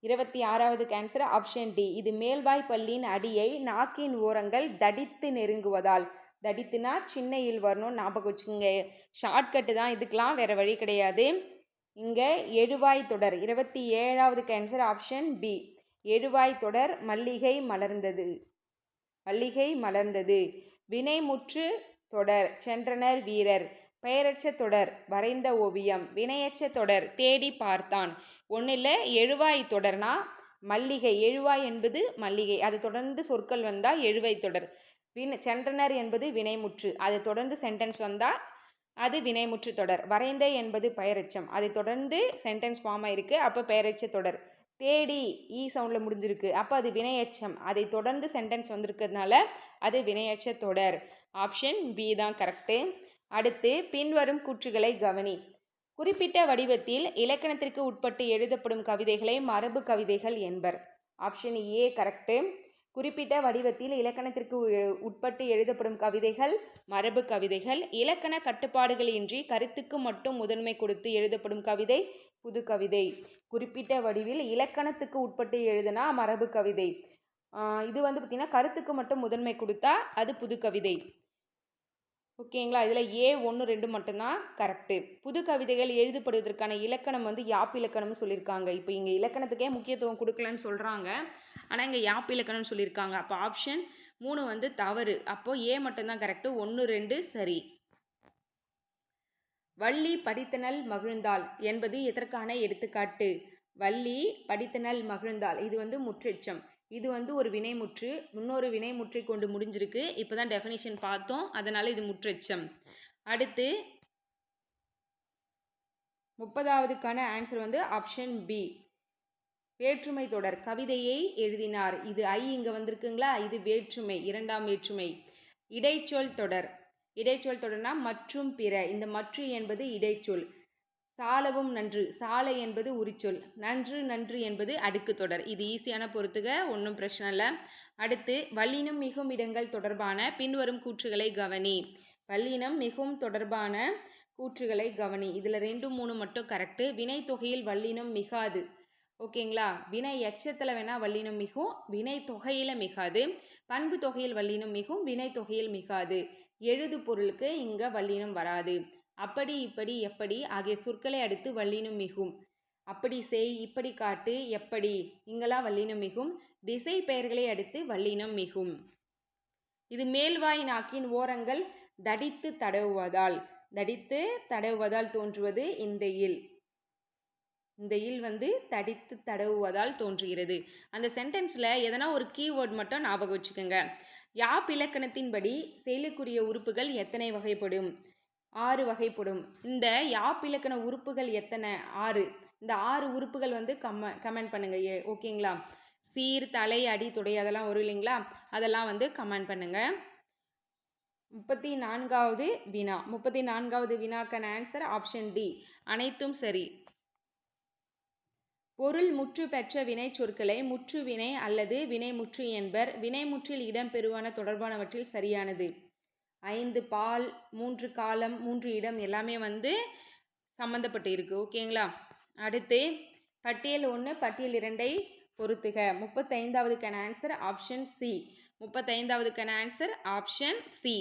26வது ஆன்சர் ஆப்ஷன் டி. இது மேல்வாய் பல்லின் அடியை நாக்கின் ஓரங்கள் தடித்து நெருங்குவதால். தடித்துனா சின்ன இல் வரணும்னு ஞாபகம் வச்சுக்கோங்க. ஷார்ட்கட்டு தான் இதுக்கெலாம், வேறு வழி கிடையாது. இங்கே எழுவாய் தொடர். 27வது ஆன்சர் ஆப்ஷன் பி. எழுவாய் தொடர் மல்லிகை மலர்ந்தது. மல்லிகை மலர்ந்தது. வினைமுற்று தொடர் சென்றனர் வீரர். பெயரச்ச தொடர் வரைந்த ஓவியம். வினையச்ச தொடர் தேடி பார்த்தான். ஒன்றில் எழுவாய் தொடர்னா மல்லிகை, எழுவாய் என்பது மல்லிகை, அது தொடர்ந்து சொற்கள் வந்தால் எழுவாய் தொடர். சென்றனர் என்பது வினைமுற்று, அது தொடர்ந்து சென்டென்ஸ் வந்தால் அது வினைமுற்று தொடர். வரைந்த என்பது பெயரெச்சம், அதை தொடர்ந்து சென்டென்ஸ் ஃபார்ம் ஆயிருக்கு, அப்போ பெயரெச்ச தொடர். தேடி ஈ சவுண்டில் முடிஞ்சிருக்கு, அப்போ அது வினையச்சம், அதை தொடர்ந்து சென்டென்ஸ் வந்திருக்கிறதுனால அது வினையச்ச தொடர். ஆப்ஷன் பி தான் கரெக்டு. அடுத்து பின்வரும் கூற்றுகளை கவனி. குறிப்பிட்ட வடிவத்தில் இலக்கணத்திற்கு உட்பட்டு எழுதப்படும் கவிதைகளை மரபு கவிதைகள் என்பர். Option A correct. குறிப்பிட்ட வடிவத்தில் இலக்கணத்திற்கு உட்பட்டு எழுதப்படும் கவிதைகள் மரபு கவிதைகள். இலக்கண கட்டுப்பாடுகள் இன்றி கருத்துக்கு மட்டும் முதன்மை கொடுத்து எழுதப்படும் கவிதை புது கவிதை. குறிப்பிட்ட வடிவில் இலக்கணத்துக்கு உட்பட்டு எழுதுனா மரபு கவிதை. இது வந்து பார்த்திங்கன்னா கருத்துக்கு மட்டும் முதன்மை கொடுத்தா அது புது கவிதை. ஓகேங்களா? இதில் ஏ 1, 2 மட்டும்தான் கரெக்டு. புது கவிதைகள் எழுதப்படுவதற்கான இலக்கணம் வந்து யாப்பு இலக்கணம்னு சொல்லியிருக்காங்க. இப்போ இங்கே இலக்கணத்துக்கே முக்கியத்துவம் கொடுக்கலன்னு சொல்கிறாங்க, ஆனால் இங்கே யாப்பு இலக்கணம்னு சொல்லியிருக்காங்க. அப்போ ஆப்ஷன் 3 வந்து தவறு. அப்போது ஏ மட்டும்தான் கரெக்டு. 1, 2 சரி. வள்ளி படித்தனள் மகிழ்ந்தாள் என்பது எதற்கான எடுத்துக்காட்டு? வள்ளி படித்தனள் மகிழ்ந்தாள் இது வந்து முற்றெச்சம். இது வந்து ஒரு வினைமுற்று, இன்னொரு வினைமுற்றை கொண்டு முடிஞ்சிருக்கு. இப்போ தான் டெஃபினிஷன் பார்த்தோம், அதனால் இது முற்றெச்சம். அடுத்து 30வதுக்கான ஆன்சர் வந்து ஆப்ஷன் பி. வேற்றுமை தொடர் கவிதையை எழுதினார். இது ஐ இங்கே வந்திருக்குங்களா, இது வேற்றுமை, இரண்டாம் வேற்றுமை. இடைச்சொல் தொடர், இடைச்சொல் தொடர்னா மற்றும் பிற, இந்த மற்று என்பது இடைச்சொல். சாலவும் நன்று, சாலை என்பது உரிச்சொல். நன்று நன்று என்பது அடுக்கு தொடர். இது ஈஸியான பொறுத்துக, ஒன்றும் பிரச்சனை இல்லை. அடுத்து வல்லினம் மிகும் இடங்கள் தொடர்பான பின்வரும் கூற்றுகளை கவனி. வல்லினம் மிகவும் தொடர்பான கூற்றுகளை கவனி. இதில் 2, 3 மட்டும் கரெக்டு. வினை தொகையில் வல்லினம் மிகாது. ஓகேங்களா, வினை எச்சத்தில் வேணால் வல்லினம் மிகும், வினை தொகையில் மிகாது. பண்பு தொகையில் வல்லினம் மிகும், வினை தொகையில் மிகாது. எழுது பொருளுக்கு இங்கே வல்லினம் வராது. அப்படி இப்படி எப்படி ஆகிய சொற்களை அடுத்து வல்லினம் மிகும். அப்படி செய், இப்படி காட்டு, எப்படி, இங்கெல்லாம் வல்லினம் மிகும். திசை பெயர்களை அடுத்து வல்லினம் மிகும். இது மேல்வாய் நாக்கின் ஓரங்கள் தடித்து தடவுவதால், தடித்து தடவுவதால் தோன்றுவது இந்த இல். இந்த இல் வந்து தடித்து தடவுவதால் தோன்றுகிறது. அந்த சென்டென்ஸில் எதனா ஒரு கீவேர்ட் மட்டும் ஞாபகம் வச்சுக்கோங்க. யாப் இலக்கணத்தின்படி செயலுக்குரிய உறுப்புகள் எத்தனை வகைப்படும்? 6 வகைப்படும். இந்த யாப்பிலக்கண உறுப்புகள் எத்தனை? 6. இந்த 6 உறுப்புகள் வந்து கமெண்ட் பண்ணுங்க. ஓகேங்களா, சீர், தலை, அடி, தொடை அதெல்லாம் வரும் இல்லைங்களா, அதெல்லாம் வந்து கமெண்ட் பண்ணுங்க. 34வது வினா. 34வது வினாக்கான ஆன்சர் ஆப்ஷன் டி, அனைத்தும் சரி. பொருள் முற்று பெற்ற வினை சொற்களை முற்று வினை அல்லது வினைமுற்று என்பர். வினைமுற்றில் இடம்பெறுவான தொடர்பானவற்றில் சரியானது. 5 பால், 3 காலம், 3 இடம் எல்லாமே வந்து சம்மந்தப்பட்டு இருக்குது. ஓகேங்களா, அடுத்து பட்டியல் 1 பட்டியல் 2ஐ பொறுத்துக. 35வதுக்கான ஆன்சர் ஆப்ஷன் சி. 35வதுக்கான ஆன்சர் ஆப்ஷன் சி.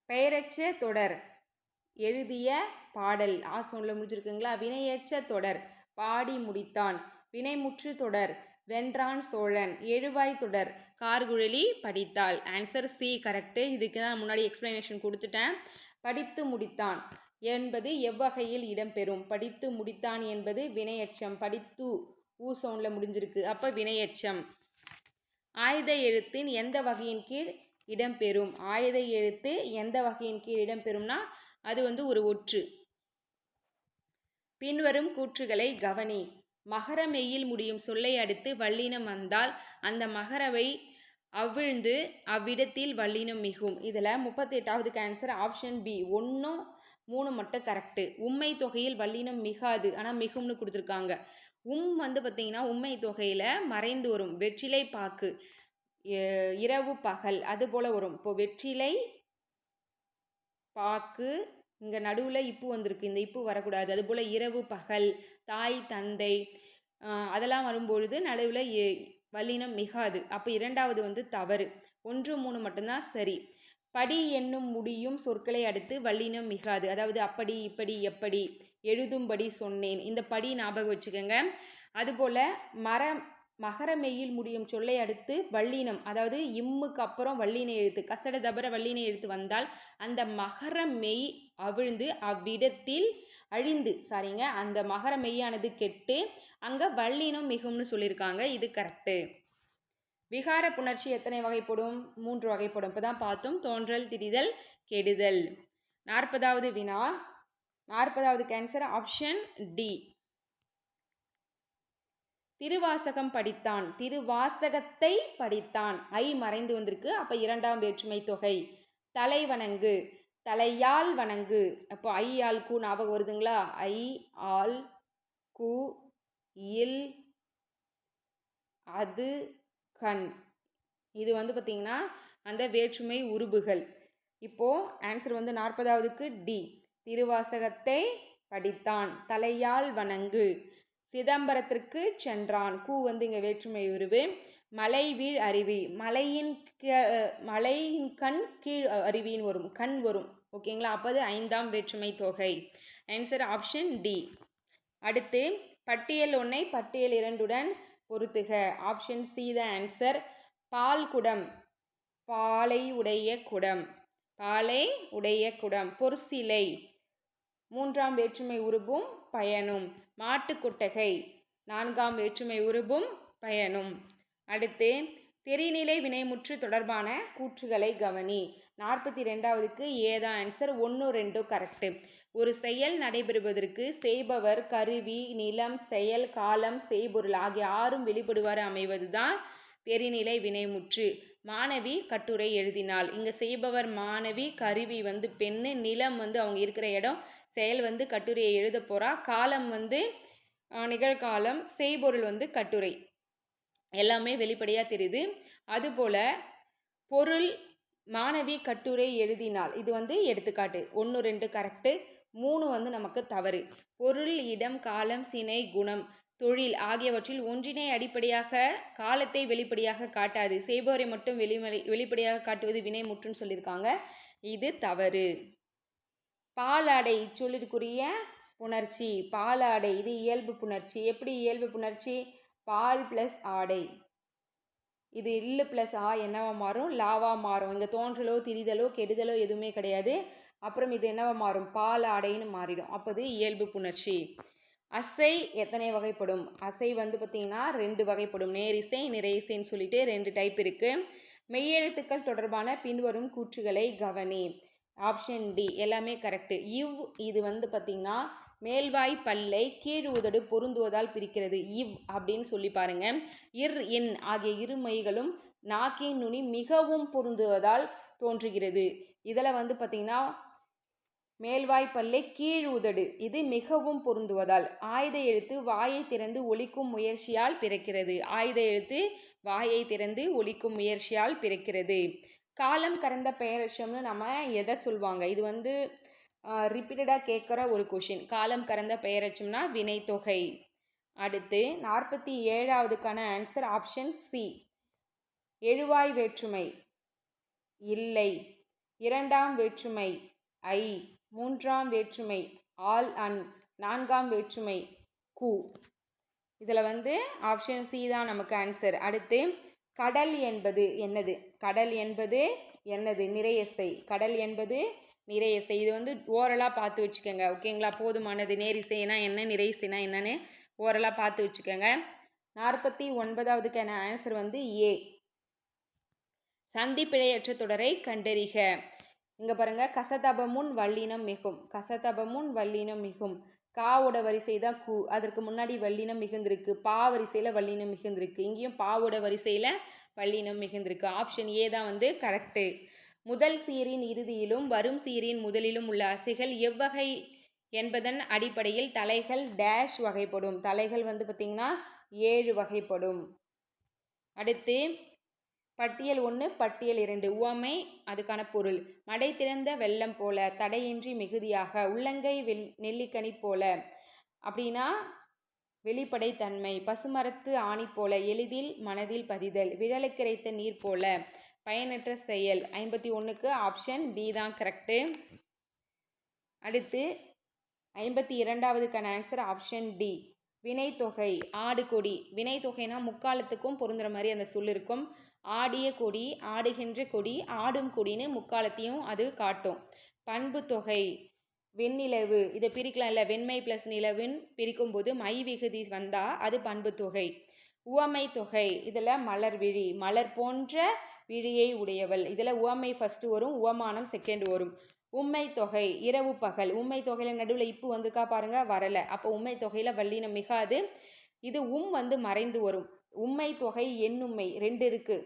பெயரச்ச தொடர் எழுதிய பாடல் ஆசோனில் முடிஞ்சிருக்குங்களா. வினையச்ச தொடர் பாடி முடித்தான். வினைமுற்று தொடர் வென்றான் சோழன். எழுவாய் தொடர் கார்குழலி படித்தாள். Answer C correct. இதுக்கு தான் முன்னாடி எக்ஸ்பிளனேஷன் கொடுத்துட்டேன். படித்து முடித்தான் என்பது எவ்வகையில் இடம்பெறும்? படித்து முடித்தான் என்பது வினையச்சம். படித்து ஊசோனில் முடிஞ்சிருக்கு, அப்போ வினையச்சம். ஆயுத எழுத்தின் எந்த வகையின் கீழ் இடம்பெறும்? ஆயுத எழுத்து எந்த வகையின் கீழ் இடம்பெறும்னா அது வந்து ஒரு ஒற்று. பின்வரும் கூற்றுகளை கவனி. மகர மெய்யில் முடியும் சொல்லை அடுத்து வல்லினம் வந்தால் அந்த மகரவை அவிழ்ந்து அவ்விடத்தில் வல்லினம் மிகும். இதில் 38வதுக்கு ஆன்சர் ஆப்ஷன் பி. 1, 3 மட்டும் கரெக்டு. உண்மை தொகையில் வல்லினம் மிகாது, ஆனால் மிகும்னு கொடுத்துருக்காங்க. வந்து பார்த்திங்கன்னா உண்மை தொகையில் மறைந்து வரும். வெற்றிலை பாக்கு, இரவு பகல் அது போல் வரும். இப்போ வெற்றிலை பாக்கு, இங்கே நடுவில் இப்பு வந்திருக்கு, இந்த இப்பு வரக்கூடாது. அதுபோல் இரவு பகல், தாய் தந்தை அதெல்லாம் வரும்பொழுது நடுவில் வல்லினம் மிகாது. அப்போ 2வது வந்து தவறு. 1, 3 மட்டும்தான் சரி. படி என்னும் முடியும் சொற்களை அடுத்து வல்லினம் மிகாது. அதாவது அப்படி இப்படி எப்படி, எழுதும்படி சொன்னேன், இந்த படி ஞாபகம் வச்சுக்கோங்க. அதுபோல் மகர மெய்யில் முடியும் சொல்லை அடுத்து வல்லினம், அதாவது இம்முக்கு அப்புறம் வல்லின எழுத்து, கசட தபர வல்லின எழுத்து வந்தால் அந்த மகர மெய் அவிழ்ந்து அவ்விடத்தில் அந்த மகர மெய்யானது கெட்டு அங்கே வல்லினம் மிகும்னு சொல்லியிருக்காங்க. இது கரெக்டு. விகார புணர்ச்சி எத்தனை வகைப்படும்? 3 வகைப்படும். இப்போ தான் பார்த்தோம். தோன்றல், திரிதல், கெடுதல். 40வது வினா. 40வது ஆன்சர் ஆப்ஷன் டி. திருவாசகம் படித்தான். திருவாசகத்தை படித்தான். ஐ மறைந்து வந்திருக்கு, அப்போ 2ஆம் வேற்றுமை தொகை. தலை வணங்கு, தலையால் வணங்கு. அப்போ ஐ ஆல் கூ ஞாபகம் வருதுங்களா? ஐ ஆல் கூ இல் அது கண். இது வந்து பார்த்திங்கன்னா அந்த வேற்றுமை உருபுகள். இப்போது ஆன்சர் வந்து 40வதுக்கு டி. திருவாசகத்தை படித்தான். தலையால் வணங்கு. சிதம்பரத்திற்கு சென்றான். கூ வந்து இங்கே வேற்றுமை உருவு. மலை வீழ் அருவி, மலையின் கண் கீழ் அருவின்னு வரும், கண் வரும். ஓகேங்களா, அப்போது 5ஆம் வேற்றுமை தொகை. Answer option D. அடுத்து பட்டியல் 1ஐ பட்டியல் 2உடன் பொறுத்துக. ஆப்ஷன் சி தான் ஆன்சர். பால் குடம், பாலை உடைய குடம், பாலை உடைய குடம். பொற்சிலை, மூன்றாம் வேற்றுமை உருபும் பயனும். மாட்டுக்கொட்டகை நான்காம் வேற்றுமை உருபும் பயனும். அடுத்து தெரிநிலை வினைமுற்று தொடர்பான கூற்றுகளை கவனி. 42வதுக்கு ஏதான் ஆன்சர். 1 2 கரெக்டு. ஒரு செயல் நடைபெறுவதற்கு செய்பவர், கருவி, நிலம், செயல், காலம், செய்பொருள் ஆகிய 6ம் வெளிப்படுவாறு அமைவது தான் தெரிநிலை வினைமுற்று. மாணவி கட்டுரை எழுதினாள். இங்கே செய்பவர் மாணவி, கருவி வந்து பெண்ணு, நிலம் வந்து அவங்க இருக்கிற இடம், செயல் வந்து கட்டுரையை எழுத போகிறா, காலம் வந்து நிகழ்காலம், செய்பொருள் வந்து கட்டுரை. எல்லாமே வெளிப்படையாக தெரியுது. அதுபோல் பொருள் மாணவி கட்டுரை எழுதினாள். இது வந்து எடுத்துக்காட்டு. 1 2 கரெக்டு. 3 வந்து நமக்கு தவறு. பொருள், இடம், காலம், சினை, குணம், தொழில் ஆகியவற்றில் ஒன்றினை அடிப்படையாக காலத்தை வெளிப்படையாக காட்டாது, செய்பவரை மட்டும் வெளிப்படையாக காட்டுவது வினைமுற்றுன்னு சொல்லியிருக்காங்க. இது தவறு. பாலாடை இச்சொல்லிற்குரிய புணர்ச்சி. பாலாடை இது இயல்பு புணர்ச்சி. எப்படி இயல்பு புணர்ச்சி? பால் ப்ளஸ் ஆடை. இது இல்லு ப்ளஸ் ஆ என்னவா மாறும்? லாவா மாறும். இங்கே தோன்றலோ திரிதலோ கெடுதலோ எதுவுமே கிடையாது. அப்புறம் இது என்னவா மாறும்? பால் ஆடைன்னு மாறிடும். அப்போது இயல்பு புணர்ச்சி. அசை எத்தனை வகைப்படும்? அசை வந்து பார்த்திங்கன்னா 2 வகைப்படும். நேரிசை, நிறையிசைன்னு சொல்லிட்டு 2 டைப் இருக்குது. மெய்யெழுத்துக்கள் தொடர்பான பின்வரும் கூற்றுகளை கவனி. ஆப்ஷன் டி எல்லாமே கரெக்டு. இது வந்து பார்த்திங்கன்னா மேல்வாய் பல்லை கீழ் உதடு பொருந்துவதால் பிரிக்கிறது. அப்படின்னு சொல்லி பாருங்க. இன் ஆகிய இரு மைகளும் நாக்கின் நுனி மிகவும் பொருந்துவதால் தோன்றுகிறது. இதில் வந்து பார்த்திங்கன்னா மேல்வாய் பல்லை கீழ் உதடு இது மிகவும் பொருந்துவதால். ஆயுத எழுத்து வாயை திறந்து ஒலிக்கும் முயற்சியால் பிறக்கிறது. ஆயுத எழுத்து வாயை திறந்து ஒலிக்கும் முயற்சியால் பிறக்கிறது. காலம் கடந்த பெயரச்சம்னு நம்ம எதை சொல்லுவாங்க? இது வந்து ரிப்பீட்டடாக கேட்குற ஒரு கொஷின். காலம் கடந்த பெயரச்சம்னா வினைத்தொகை. அடுத்து 47வதுக்கான ஆன்சர் ஆப்ஷன் சி. எழுவாய் வேற்றுமை இல்லை. இரண்டாம் வேற்றுமை ஐ. மூன்றாம் வேற்றுமை ஆல் அன். நான்காம் வேற்றுமை கு. இதில் வந்து ஆப்ஷன் சி தான் நமக்கு ஆன்சர். அடுத்து கடல் என்பது என்னது? கடல் என்பது என்னது? நிறையசை. கடல் என்பது நிறையசை. இது வந்து ஓரலாக பார்த்து வச்சுக்கோங்க. ஓகேங்களா? போதுமானது. நேரிசைனா என்ன, நிறையசைனா என்னன்னு ஓரலாக பார்த்து வச்சுக்கோங்க. 49வதுக்கான ஆன்சர் வந்து ஏ. சந்தி பிழையற்ற தொடரை கண்டறிக. இங்கே பாருங்கள். கசதபமுன் வல்லினம் மிகும். கசதபமுன் வல்லினம் மிகும். காவோட வரிசை தான் கு. அதற்கு முன்னாடி வல்லினம் மிகுந்திருக்கு. பா வரிசையில் வல்லினம் மிகுந்திருக்கு. இங்கேயும் பாவோட வரிசையில் வல்லினம் மிகுந்திருக்கு. ஆப்ஷன் ஏ தான் வந்து கரெக்டு. முதல் சீரின் இறுதியிலும் வரும் சீரின் முதலிலும் உள்ள அசைகள் எவ்வகை என்பதன் அடிப்படையில் தலைகள் டேஷ் வகைப்படும். தலைகள் வந்து பார்த்திங்கன்னா 7 வகைப்படும். அடுத்து பட்டியல் 1 பட்டியல் 2 உவமை அதுக்கான பொருள். மடை திறந்த வெள்ளம் போல, தடையின்றி மிகுதியாக, உள்ளங்கை நெல்லிக்கனி போல அப்படின்னா வெளிப்படைத்தன்மை, பசுமரத்து ஆணி போல, எளிதில் மனதில் பதிதல், விழலுக்கிறைத்த நீர் போல, பயனற்ற செயல். 51க்கு ஆப்ஷன் பி தான் கரெக்டு. அடுத்து 52வதுக்கான ஆன்சர் ஆப்ஷன் டி. வினைத்தொகை ஆடு கொடி. வினைத்தொகைனா முக்காலத்துக்கும் பொருந்துற மாதிரி அந்த சொல் இருக்கும். ஆடிய கொடி, ஆடுகின்ற கொடி, ஆடும் கொடின்னு முக்காலத்தையும் அது காட்டும். பண்பு தொகை வெண்ணிலவு. இதை பிரிக்கலாம் இல்லை? வெண்மை ப்ளஸ் நிலவுன்னு பிரிக்கும்போது மை விகுதி வந்தால் அது பண்பு தொகை. உவமை தொகை இதில் மலர் விழி. மலர் போன்ற விழியை உடையவள். இதில் உவமை ஃபஸ்ட்டு வரும், உவமானம் செகண்ட் வரும். உண்மை தொகை இரவு பகல். உண்மை தொகையில் நடுவில் இப்போ வந்திருக்கா பாருங்கள், வரலை. அப்போ உண்மை தொகையில் வல்லினம் மிகாது. இது வந்து மறைந்து வரும். உண்மை தொகை எண்ணுண்மை 2 இருக்குது.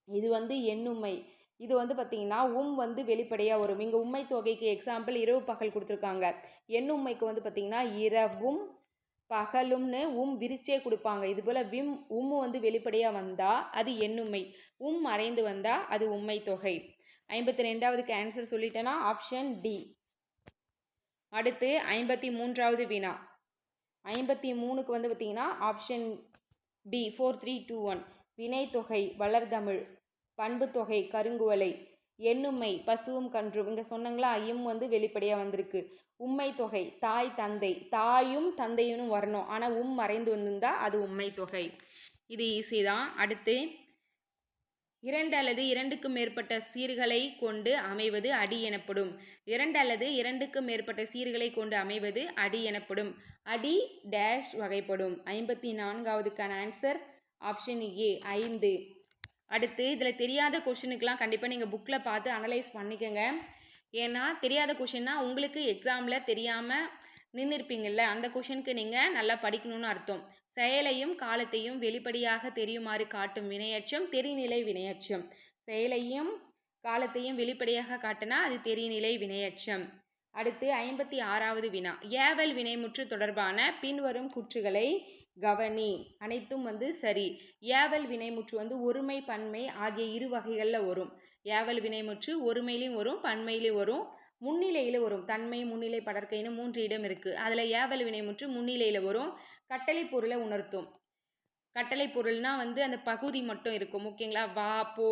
இது வந்து எண்ணுண்மை. இது வந்து பார்த்திங்கன்னா வந்து வெளிப்படையாக வரும். இங்கே உண்மை தொகைக்கு எக்ஸாம்பிள் இரவு பகல் கொடுத்துருக்காங்க. எண்ணுண்மைக்கு வந்து பார்த்திங்கன்னா இரவும் பகலும்னு விரிச்சே கொடுப்பாங்க. இதுபோல் வந்து வெளிப்படையாக வந்தால் அது எண்ணுண்மை. மறைந்து வந்தால் அது உண்மை தொகை. 52வதுக்கு ஆன்சர் சொல்லிட்டேன்னா ஆப்ஷன் டி. அடுத்து 53வது வினா. 53க்கு வந்து பார்த்திங்கன்னா ஆப்ஷன் பி 4 3 2 1. வினைத்தொகை வளர்தமிழ், பண்பு தொகை கருங்குவலை, எண்ணுமை பசுவும் கன்றும். இங்கே சொன்னாங்களா வந்து வெளிப்படையாக வந்திருக்கு. உண்மை தொகை தாய் தந்தை. தாயும் தந்தையும் வரணும், ஆனால் மறைந்து வந்திருந்தால் அது உண்மை தொகை. இது ஈஸி தான். அடுத்து 2 அல்லது 2க்கும் மேற்பட்ட சீர்களை கொண்டு அமைவது அடி எனப்படும். 2 அல்லது 2க்கும் மேற்பட்ட சீர்களை கொண்டு அமைவது அடி எனப்படும். அடி டேஷ் வகைப்படும். 54வதுக்கான ஆன்சர் ஆப்ஷன் ஏ 5. அடுத்து இதில் தெரியாத கொஷினுக்கெலாம் கண்டிப்பாக நீங்கள் புக்கில் பார்த்து அனலைஸ் பண்ணிக்கோங்க. ஏன்னா தெரியாத கொஷின்னா உங்களுக்கு எக்ஸாமில் தெரியாமல் நின்றுருப்பீங்கள்ல, அந்த கொஷினுக்கு நீங்கள் நல்லா படிக்கணும்னு அர்த்தம். செயலையும் காலத்தையும் வெளிப்படையாக தெரியுமாறு காட்டும் வினையச்சம் தெரிநிலை வினையச்சம். செயலையும் காலத்தையும் வெளிப்படையாக காட்டினா அது தெரிநிலை வினையச்சம். அடுத்து 56வது வினா. ஏவல் வினைமுற்று தொடர்பான பின்வரும் கூற்றுகளை கவனி. அனைத்தும் சரி. ஏவல் வினைமுற்று ஒருமை பன்மை ஆகிய இரு வகைகளில் வரும். ஏவல் வினைமுற்று ஒருமையிலையும் வரும், பன்மையிலையும் வரும், முன்னிலையில் வரும். தன்மை, முன்னிலை, படற்கைன்னு 3 இடம் இருக்குது. அதில் ஏவல் வினைமுற்று முன்னிலையில் வரும். கட்டளை பொருளை உணர்த்தும். கட்டளை பொருள்னா அந்த பகுதி மட்டும் இருக்கும். ஓகேங்களா? வா, போ,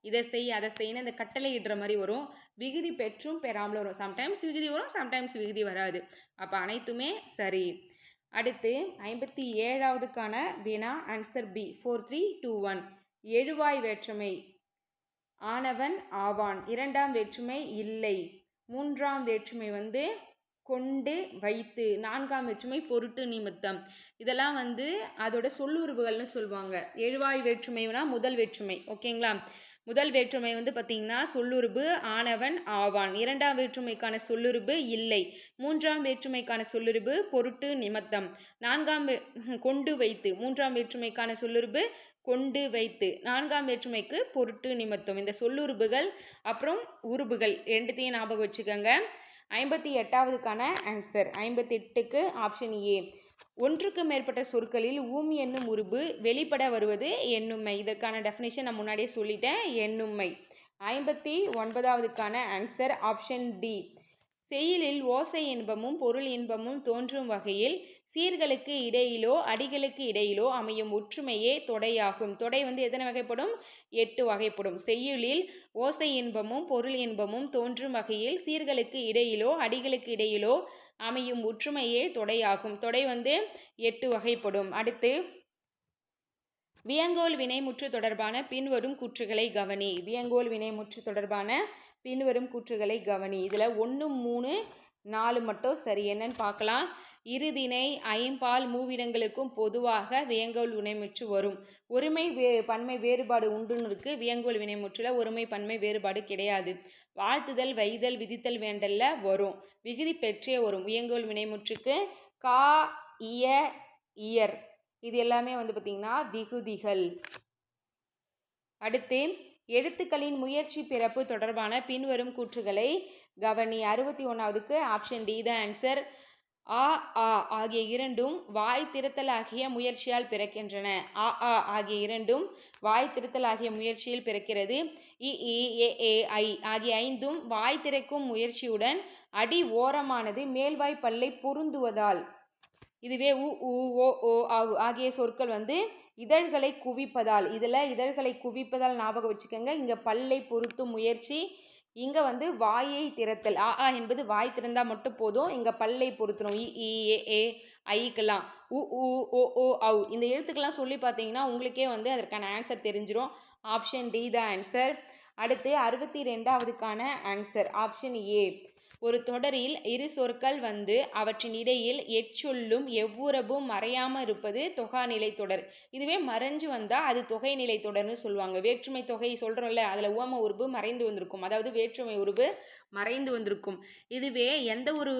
இதை செய், அதை செய்யணும் அந்த கட்டளை இடுற மாதிரி வரும். விகுதி பெற்றும் பெறாமல் வரும். சம்டைம்ஸ் விகுதி வரும், சம்டைம்ஸ் விகுதி வராது. அப்போ அனைத்துமே சரி. அடுத்து 57வதுக்கான வினா ஆன்சர் பி 4321. எழுவாய் வேற்றுமை ஆனவன் ஆவான். 2ஆம் வேற்றுமை இல்லை. 3ஆம் வேற்றுமை கொண்டு வைத்து. 4ஆம் வேற்றுமை பொருட்டு நிமித்தம். இதெல்லாம் அதோட சொல்லுறுப்புகள்னு சொல்லுவாங்க. எழுவாய் வேற்றுமைனா முதல் வேற்றுமை. ஓகேங்களா? முதல் வேற்றுமை பார்த்திங்கன்னா சொல்லுறுப்பு ஆனவன் ஆவான். 2ஆம் வேற்றுமைக்கான சொல்லுறுப்பு இல்லை. 3ஆம் வேற்றுமைக்கான சொல்லுறுப்பு பொருட்டு நிமித்தம். 4ஆம் கொண்டு வைத்து. 3ஆம் வேற்றுமைக்கான சொல்லுறுப்பு கொண்டு வைத்து. 4ஆம் வேற்றுமைக்கு பொருட்டு நிமித்தம். இந்த சொல்லுறுப்புகள் அப்புறம் உறுப்புகள் ரெண்டுத்தையும் ஞாபகம் வச்சுக்கோங்க. 58வதுக்கான ஆன்சர் 58க்கு ஆப்ஷன் ஏ. ஒன்றுக்கு மேற்பட்ட சொற்களில் என்னும் உருபு வெளிப்பட வருவது எண்ணுமை. இதற்கான டெஃபினேஷன் நான் முன்னாடியே சொல்லிட்டேன். எண்ணுமை. 59வதுக்கான ஆன்சர் ஆப்ஷன் டி. செய்யுளில் ஓசை இன்பமும் பொருள் இன்பமும் தோன்றும் வகையில் சீர்களுக்கு இடையிலோ அடிகளுக்கு இடையிலோ அமையும் ஒற்றுமையே தொடையாகும். தொடை எத்தனை வகைப்படும்? 8 வகைப்படும். செய்யுளில் ஓசை இன்பமும் பொருள் இன்பமும் தோன்றும் வகையில் சீர்களுக்கு இடையிலோ அடிகளுக்கு இடையிலோ அமையும் ஒற்றுமையே தொடையாகும். தொடை 8 வகைப்படும். அடுத்து வியங்கோல் வினைமுற்று தொடர்பான பின்வரும் கூற்றுகளை கவனி. வியங்கோல் வினைமுற்று தொடர்பான பின்வரும் கூற்றுகளை கவனி. இதில் 1, 3, 4 மட்டும் சரி. என்னன்னு பார்க்கலாம். இருதிணை ஐம்பால் மூவிடங்களுக்கும் பொதுவாக வியங்கோல் வினைமுற்று வரும். ஒருமை பன்மை வேறுபாடு உண்டுன்னு இருக்கு. வியங்கோல் வினைமுற்றுல ஒருமை பன்மை வேறுபாடு கிடையாது. வாழ்த்துதல், வைதல், விதித்தல், வேண்டல்ல வரும். விகுதி பெற்றே வரும். வியங்கோல் வினைமுற்றுக்கு கா, இய, இயர் இது எல்லாமே பார்த்திங்கன்னா விகுதிகள். அடுத்து எழுத்துக்களின் முயற்சி பிறப்பு தொடர்பான பின்வரும் கூற்றுகளை கவனி. 61வதுக்கு ஆப்ஷன் டி தான் ஆன்சர். ஆ, ஆ ஆகிய இரண்டும் வாய் திறத்தல் ஆகிய முயற்சியால் பிறக்கின்றன. ஆ, ஆ ஆகிய இரண்டும் வாய் திறத்தல் ஆகிய முயற்சியில் பிறக்கிறது. இ, ஏ, ஐ ஆகிய 5ம் வாய் திறக்கும் முயற்சியுடன் அடி ஓரமானது மேல்வாய் பல்லை பொருந்துவதால். இதுவே உ, ஓ, ஆகிய சொற்கள் இதழ்களை குவிப்பதால். இதில் இதழ்களை குவிப்பதால் ஞாபகம் வச்சுக்கோங்க. இங்கே பல்லை பொருத்தும் முயற்சி. இங்கே வாயை திறத்தல். ஆ, என்பது வாய் திறந்தால் மட்டும் போதும். இங்கே பல்லை பொருத்தணும். இ, ஏ, ஐக்கெல்லாம். உ, ஓ, இந்த எழுத்துக்கெல்லாம் சொல்லி பார்த்தீங்கன்னா உங்களுக்கே அதற்கான ஆன்சர் தெரிஞ்சிடும். Option D the answer. அடுத்து 62வதுக்கான ஆன்சர் ஆப்ஷன் ஏ. ஒரு தொடரில் இரு சொற்கள் அவற்றின் இடையில் எச்சொல்லும் எவ்வுறவும் மறையாமல் இருப்பது தொகாநிலை தொடர். இதுவே மறைஞ்சு வந்தால் அது தொகைநிலை தொடர்னு சொல்லுவாங்க. வேற்றுமை தொகை சொல்கிறோம்ல, அதில் உவம உருபு மறைந்து வந்திருக்கும். அதாவது வேற்றுமை உருபு மறைந்து வந்திருக்கும். இதுவே எந்த ஒரு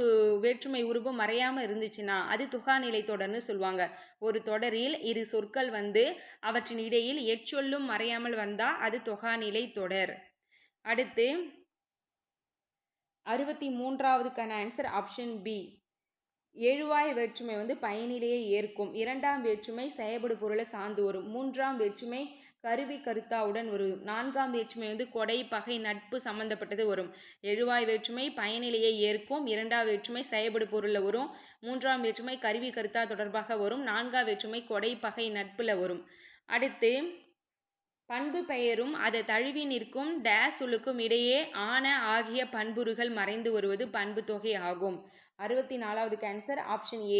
வேற்றுமை உருபு மறையாமல் இருந்துச்சுன்னா அது தொகாநிலை தொடர்னு சொல்லுவாங்க. ஒரு தொடரில் இரு சொற்கள் அவற்றின் இடையில் எச்சொல்லும் மறையாமல் வந்தால் அது தொகாநிலை தொடர். அடுத்து 63வதுக்கான ஆன்சர் ஆப்ஷன் பி. எழுவாய் வேற்றுமை பயனிலையை ஏற்கும். 2ஆம் வேற்றுமை செயல்படு பொருளை சார்ந்து வரும். 3ஆம் வேற்றுமை கருவி கருத்தாவுடன் வரும். 4ஆம் வேற்றுமை கொடை பகை நட்பு சம்பந்தப்பட்டது வரும். எழுவாய் வேற்றுமை பயனிலையை ஏற்கும். 2ஆம் வேற்றுமை செயல்படு பொருளில் வரும். 3ஆம் வேற்றுமை கருவி கருத்தா தொடர்பாக வரும். 4ஆம் வேற்றுமை கொடை பகை நட்பில் வரும். அடுத்து பண்பு பெயரும் அதை தழுவி நிற்கும் டேஸ் சொல்லுக்கும் இடையே ஆன ஆகிய பண்புறுகள் மறைந்து வருவது பண்பு தொகை ஆகும். 64வதுக்கு ஆன்சர் ஆப்ஷன் ஏ.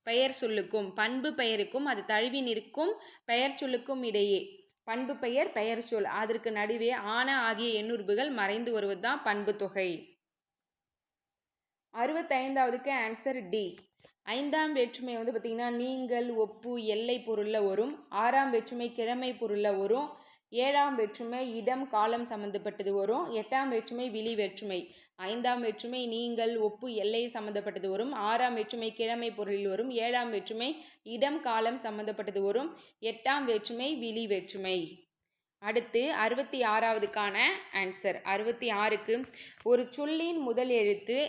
பெயர் சொல்லுக்கும் பண்பு பெயருக்கும் அது தழுவி நிற்கும் பெயர் சொல்லுக்கும் இடையே பண்பு பெயர் பெயர் சொல் அதற்கு நடுவே ஆன ஆகிய எண்ணுறுப்புகள் மறைந்து வருவது தான் பண்பு தொகை. 65வதுக்கு ஆன்சர் டி. ஐந்தாம் வேற்றுமை வந்து பார்த்திங்கன்னா நீங்கள், ஒப்பு, எல்லை பொருளில் வரும். ஆறாம் வேற்றுமை கிழமை பொருளில் வரும். ஏழாம் வேற்றுமை இடம் காலம் சம்மந்தப்பட்டது வரும். எட்டாம் வேற்றுமை விழி வேற்றுமை. ஐந்தாம் வேற்றுமை நீங்கள், ஒப்பு, எல்லை சம்மந்தப்பட்டது வரும். ஆறாம் வேற்றுமை கிழமை பொருளில் வரும். ஏழாம் வேற்றுமை இடம் காலம் சம்மந்தப்பட்டது வரும். எட்டாம் வேற்றுமை விழி வேற்றுமை. அடுத்து 66வதுக்கான ஆன்சர். 66க்கு ஒரு சொல்லின் முதல் எழுத்து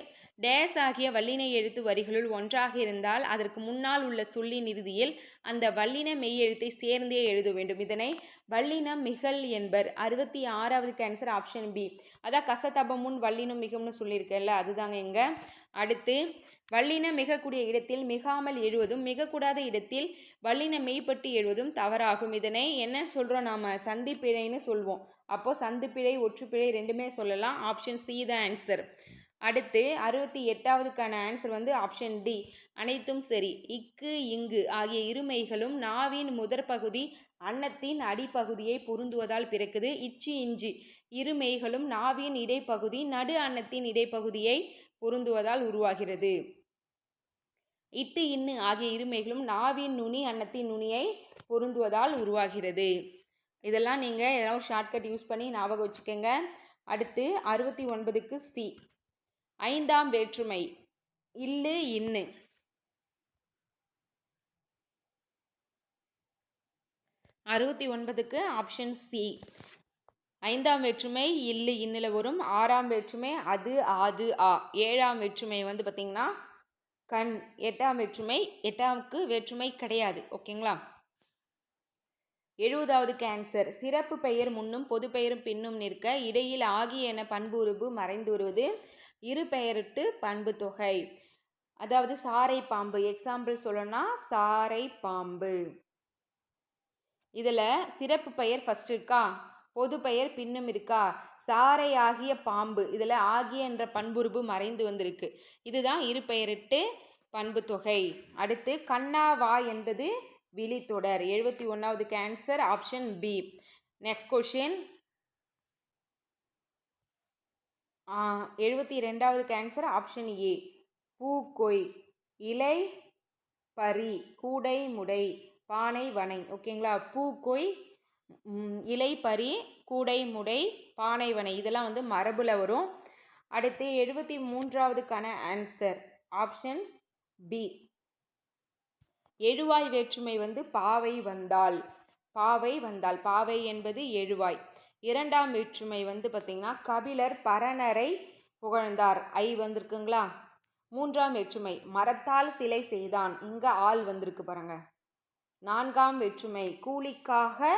டேஸ் ஆகிய வல்லின எழுத்து வரிகளுள் ஒன்றாக இருந்தால் அதற்கு முன்னால் உள்ள சொல்லின் இறுதியில் அந்த வல்லின மெய் எழுத்தை சேர்ந்தே எழுத வேண்டும். இதனை வல்லினம் மிகல் என்பர். 66வதுக்கு ஆன்சர் ஆப்ஷன் பி. அதான் கசதபமுன் வல்லினம் மிகும்னு சொல்லியிருக்கேன்ல, அதுதாங்க இங்கே. அடுத்து வல்லினம் மிகக்கூடிய இடத்தில் மிகாமல் எழுவதும் மிகக்கூடாத இடத்தில் வல்லின மெய்ப்பட்டு எழுவதும் தவறாகும். இதனை என்ன சொல்கிறோம், நாம் சந்திப்பிழைன்னு சொல்வோம். அப்போது சந்திப்பிழை ஒற்றுப்பிழை ரெண்டுமே சொல்லலாம். ஆப்ஷன் சி தான் ஆன்சர். அடுத்து 68வதுக்கான ஆன்சர் வந்து ஆப்ஷன் டி, அனைத்தும் சரி. இக்கு இங்கு ஆகிய இருமைகளும் நாவின் முதற் பகுதி அன்னத்தின் அடிப்பகுதியை பொருந்துவதால் பிறக்குது. இச்சு இஞ்சி இருமெய்களும் நாவின் இடைப்பகுதி நடு அன்னத்தின் இடைப்பகுதியை பொருந்துவதால் உருவாகிறது. இட்டு இன்னு ஆகிய இருமைகளும் நாவின் நுனி அன்னத்தின் நுனியை பொருந்துவதால் உருவாகிறது. இதெல்லாம் நீங்கள் ஏதாவது ஷார்ட்கட் யூஸ் பண்ணி ஞாபகம் வச்சுக்கோங்க. அடுத்து 69க்கு சி. ஐந்தாம் வேற்றுமை இல்லு இன்னு. 69க்கு ஆப்ஷன் சி. ஐந்தாம் வேற்றுமை இல்லு இன்னில் வரும். ஆறாம் வேற்றுமை அது ஆது ஆ. ஏழாம் வேற்றுமை வந்து பார்த்திங்கன்னா கண். எட்டாம் வேற்றுமை எட்டாமுக்கு வேற்றுமை கிடையாது. ஓகேங்களா. 70வதுக்கு ஆன்சர். சிறப்பு பெயர் முன்னும் பொது பெயரும் பின்னும் நிற்க இடையில் ஆகிய என பண்புருபு மறைந்து வருவது இரு பெயரிட்டு பண்பு தொகை. அதாவது சாரை பாம்பு எக்ஸாம்பிள் சொல்லணும்னா சாரை பாம்பு. இதில் சிறப்பு பெயர் ஃபஸ்ட் இருக்கா, பொது பெயர் பின்னும் இருக்கா. சாரை ஆகிய பாம்பு இதில் ஆகிய என்ற பண்புருபு மறைந்து வந்திருக்கு. இதுதான் இரு பெயரிட்டு பண்பு தொகை. அடுத்து கண்ணா வா என்பது விழித்தொடர். 71வதுக்கு answer option B. Next question. 72வதுக்கு ஆன்சர் ஆப்ஷன் ஏ. பூக்கொய் இலை பரி கூடை முடை பானை வனை. ஓகேங்களா. பூக்கொய் இலை பரி கூடை முடை பானை வனை இதெல்லாம் வந்து மரபில் வரும். அடுத்து 73வதுக்கான ஆன்சர் ஆப்ஷன் பி. எழுவாய் வேற்றுமை வந்து பாவை வந்தால். பாவை வந்தால் பாவை என்பது எழுவாய். இரண்டாம் வேற்றுமை வந்து பார்த்திங்கன்னா கபிலர் பரணரை புகழ்ந்தார். ஐ வந்திருக்குங்களா. மூன்றாம் வேற்றுமை மரத்தால் சிலை செய்தான். இங்கே ஆள் வந்திருக்கு பாருங்க. நான்காம் வேற்றுமை கூலிக்காக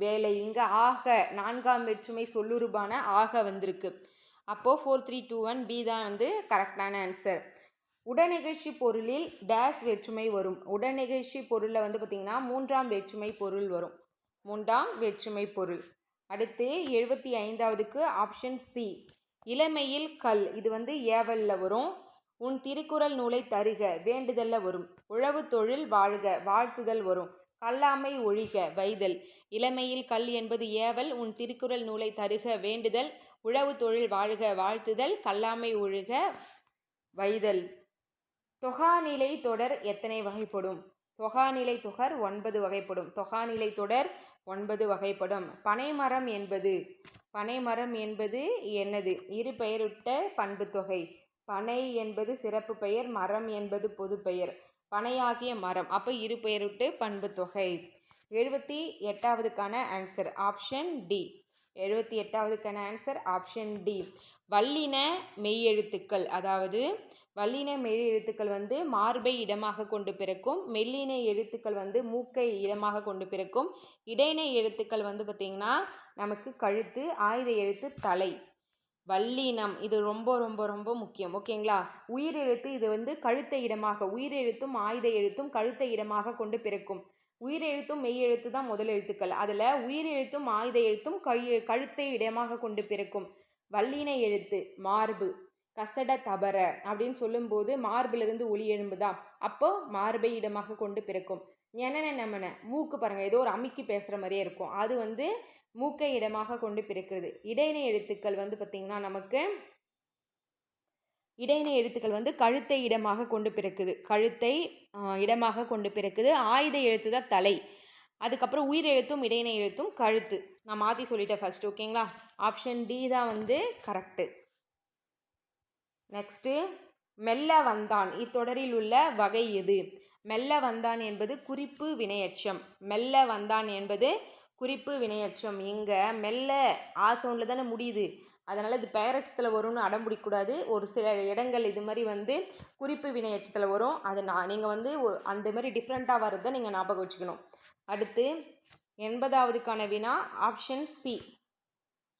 வேலை. இங்கே ஆக. நான்காம் வேற்றுமை சொல்லுருபான ஆக வந்திருக்கு. அப்போது 4 3 2 1 பி தான் வந்து கரெக்டான ஆன்சர். உடனிகழ்ச்சி பொருளில் டேஸ் வேற்றுமை வரும். உடனிகழ்ச்சி பொருளில் வந்து பார்த்திங்கன்னா மூன்றாம் வேற்றுமை பொருள் வரும். மூன்றாம் வேற்றுமை பொருள். அடுத்து 75வதுக்கு ஆப்ஷன் சி. இளமையில் கல் இது வந்து ஏவலில் வரும். உன் திருக்குறள் நூலை தருக வேண்டுதலில் வரும். உழவு தொழில் வாழ்க வாழ்த்துதல் வரும். கல்லாமை ஒழிக வைதல். இளமையில் கல் என்பது ஏவல். உன் திருக்குறள் நூலை தருக வேண்டுதல். உழவு தொழில் வாழ்க வாழ்த்துதல். கல்லாமை ஒழிக வைதல். தொகாநிலை தொடர் எத்தனை வகைப்படும்? தொகாநிலை தொடர் 9 வகைப்படும். தொகாநிலை தொடர் 9 வகைப்படும். பனைமரம் என்பது என்னது? இரு பெயரிட்ட பண்பு தொகை. பனை என்பது சிறப்பு பெயர், மரம் என்பது பொது பெயர். பனையாகிய மரம், அப்போ இரு பெயரிட்டு பண்பு தொகை. 78வதுக்கான ஆன்சர் ஆப்ஷன் டி. 78வதுக்கான ஆன்சர் ஆப்ஷன் டி. வல்லின மெய்யெழுத்துக்கள், அதாவது வல்லின மெய்யெழுத்துக்கள் வந்து மார்பை இடமாக கொண்டு பிறக்கும். மெல்லின எழுத்துக்கள் வந்து மூக்கை இடமாக கொண்டு பிறக்கும். இடையினை எழுத்துக்கள் வந்து பார்த்திங்கன்னா நமக்கு கழுத்து, ஆயுத எழுத்து தலை. வல்லினம் இது ரொம்ப ரொம்ப ரொம்ப முக்கியம். ஓகேங்களா. உயிரெழுத்து இது வந்து கழுத்தை இடமாக, உயிரெழுத்தும் ஆயுத எழுத்தும் கழுத்தை இடமாக கொண்டு பிறக்கும். உயிரெழுத்தும் மெய்யெழுத்து தான் முதல் எழுத்துக்கள். அதில் உயிரெழுத்தும் ஆயுத எழுத்தும் கழுத்தை இடமாக கொண்டு பிறக்கும். வல்லின எழுத்து மார்பு, கசட தபர அப்படின்னு சொல்லும்போது மார்பிலிருந்து ஒளி எழும்புதா, அப்போ மார்பை இடமாக கொண்டு பிறக்கும். ஞனன மூக்கு பாருங்கள், ஏதோ ஒரு அமுக்கி பேசுகிற மாதிரியே இருக்கும். அது வந்து மூக்கை இடமாக கொண்டு பிறக்கிறது. இடையினை எழுத்துக்கள் வந்து பார்த்திங்கன்னா நமக்கு இடையினை எழுத்துக்கள் வந்து கழுத்தை இடமாக கொண்டு பிறக்குது. கழுத்தை இடமாக கொண்டு பிறக்குது. ஆயுத எழுத்து தான் தலை. அதுக்கப்புறம் உயிர் எழுத்தும் இடையினை எழுத்தும் கழுத்து. நான் மாற்றி சொல்லிட்டேன் ஃபர்ஸ்ட். ஓகேங்களா? ஆப்ஷன் டி தான் வந்து கரெக்டு. நெக்ஸ்ட்டு, மெல்ல வந்தான் இத்தொடரில் உள்ள வகை எது? மெல்ல வந்தான் என்பது குறிப்பு வினையெச்சம். மெல்ல வந்தான் என்பது குறிப்பு வினையெச்சம். இங்கே மெல்ல ஆ சவுண்டில் தானே முடியுது, அதனால் இது பெயரெச்சத்தில் வரும்னு அடம்பிடிக்கூடாது. ஒரு சில இடங்கள் இது மாதிரி வந்து குறிப்பு வினையெச்சத்தில் வரும். அது நீங்கள் வந்து அந்த மாதிரி டிஃப்ரெண்ட்டாக வர்றதை நீங்கள் ஞாபகம் வச்சுக்கணும். அடுத்து 80வதுக்கான வினா ஆப்ஷன் சி.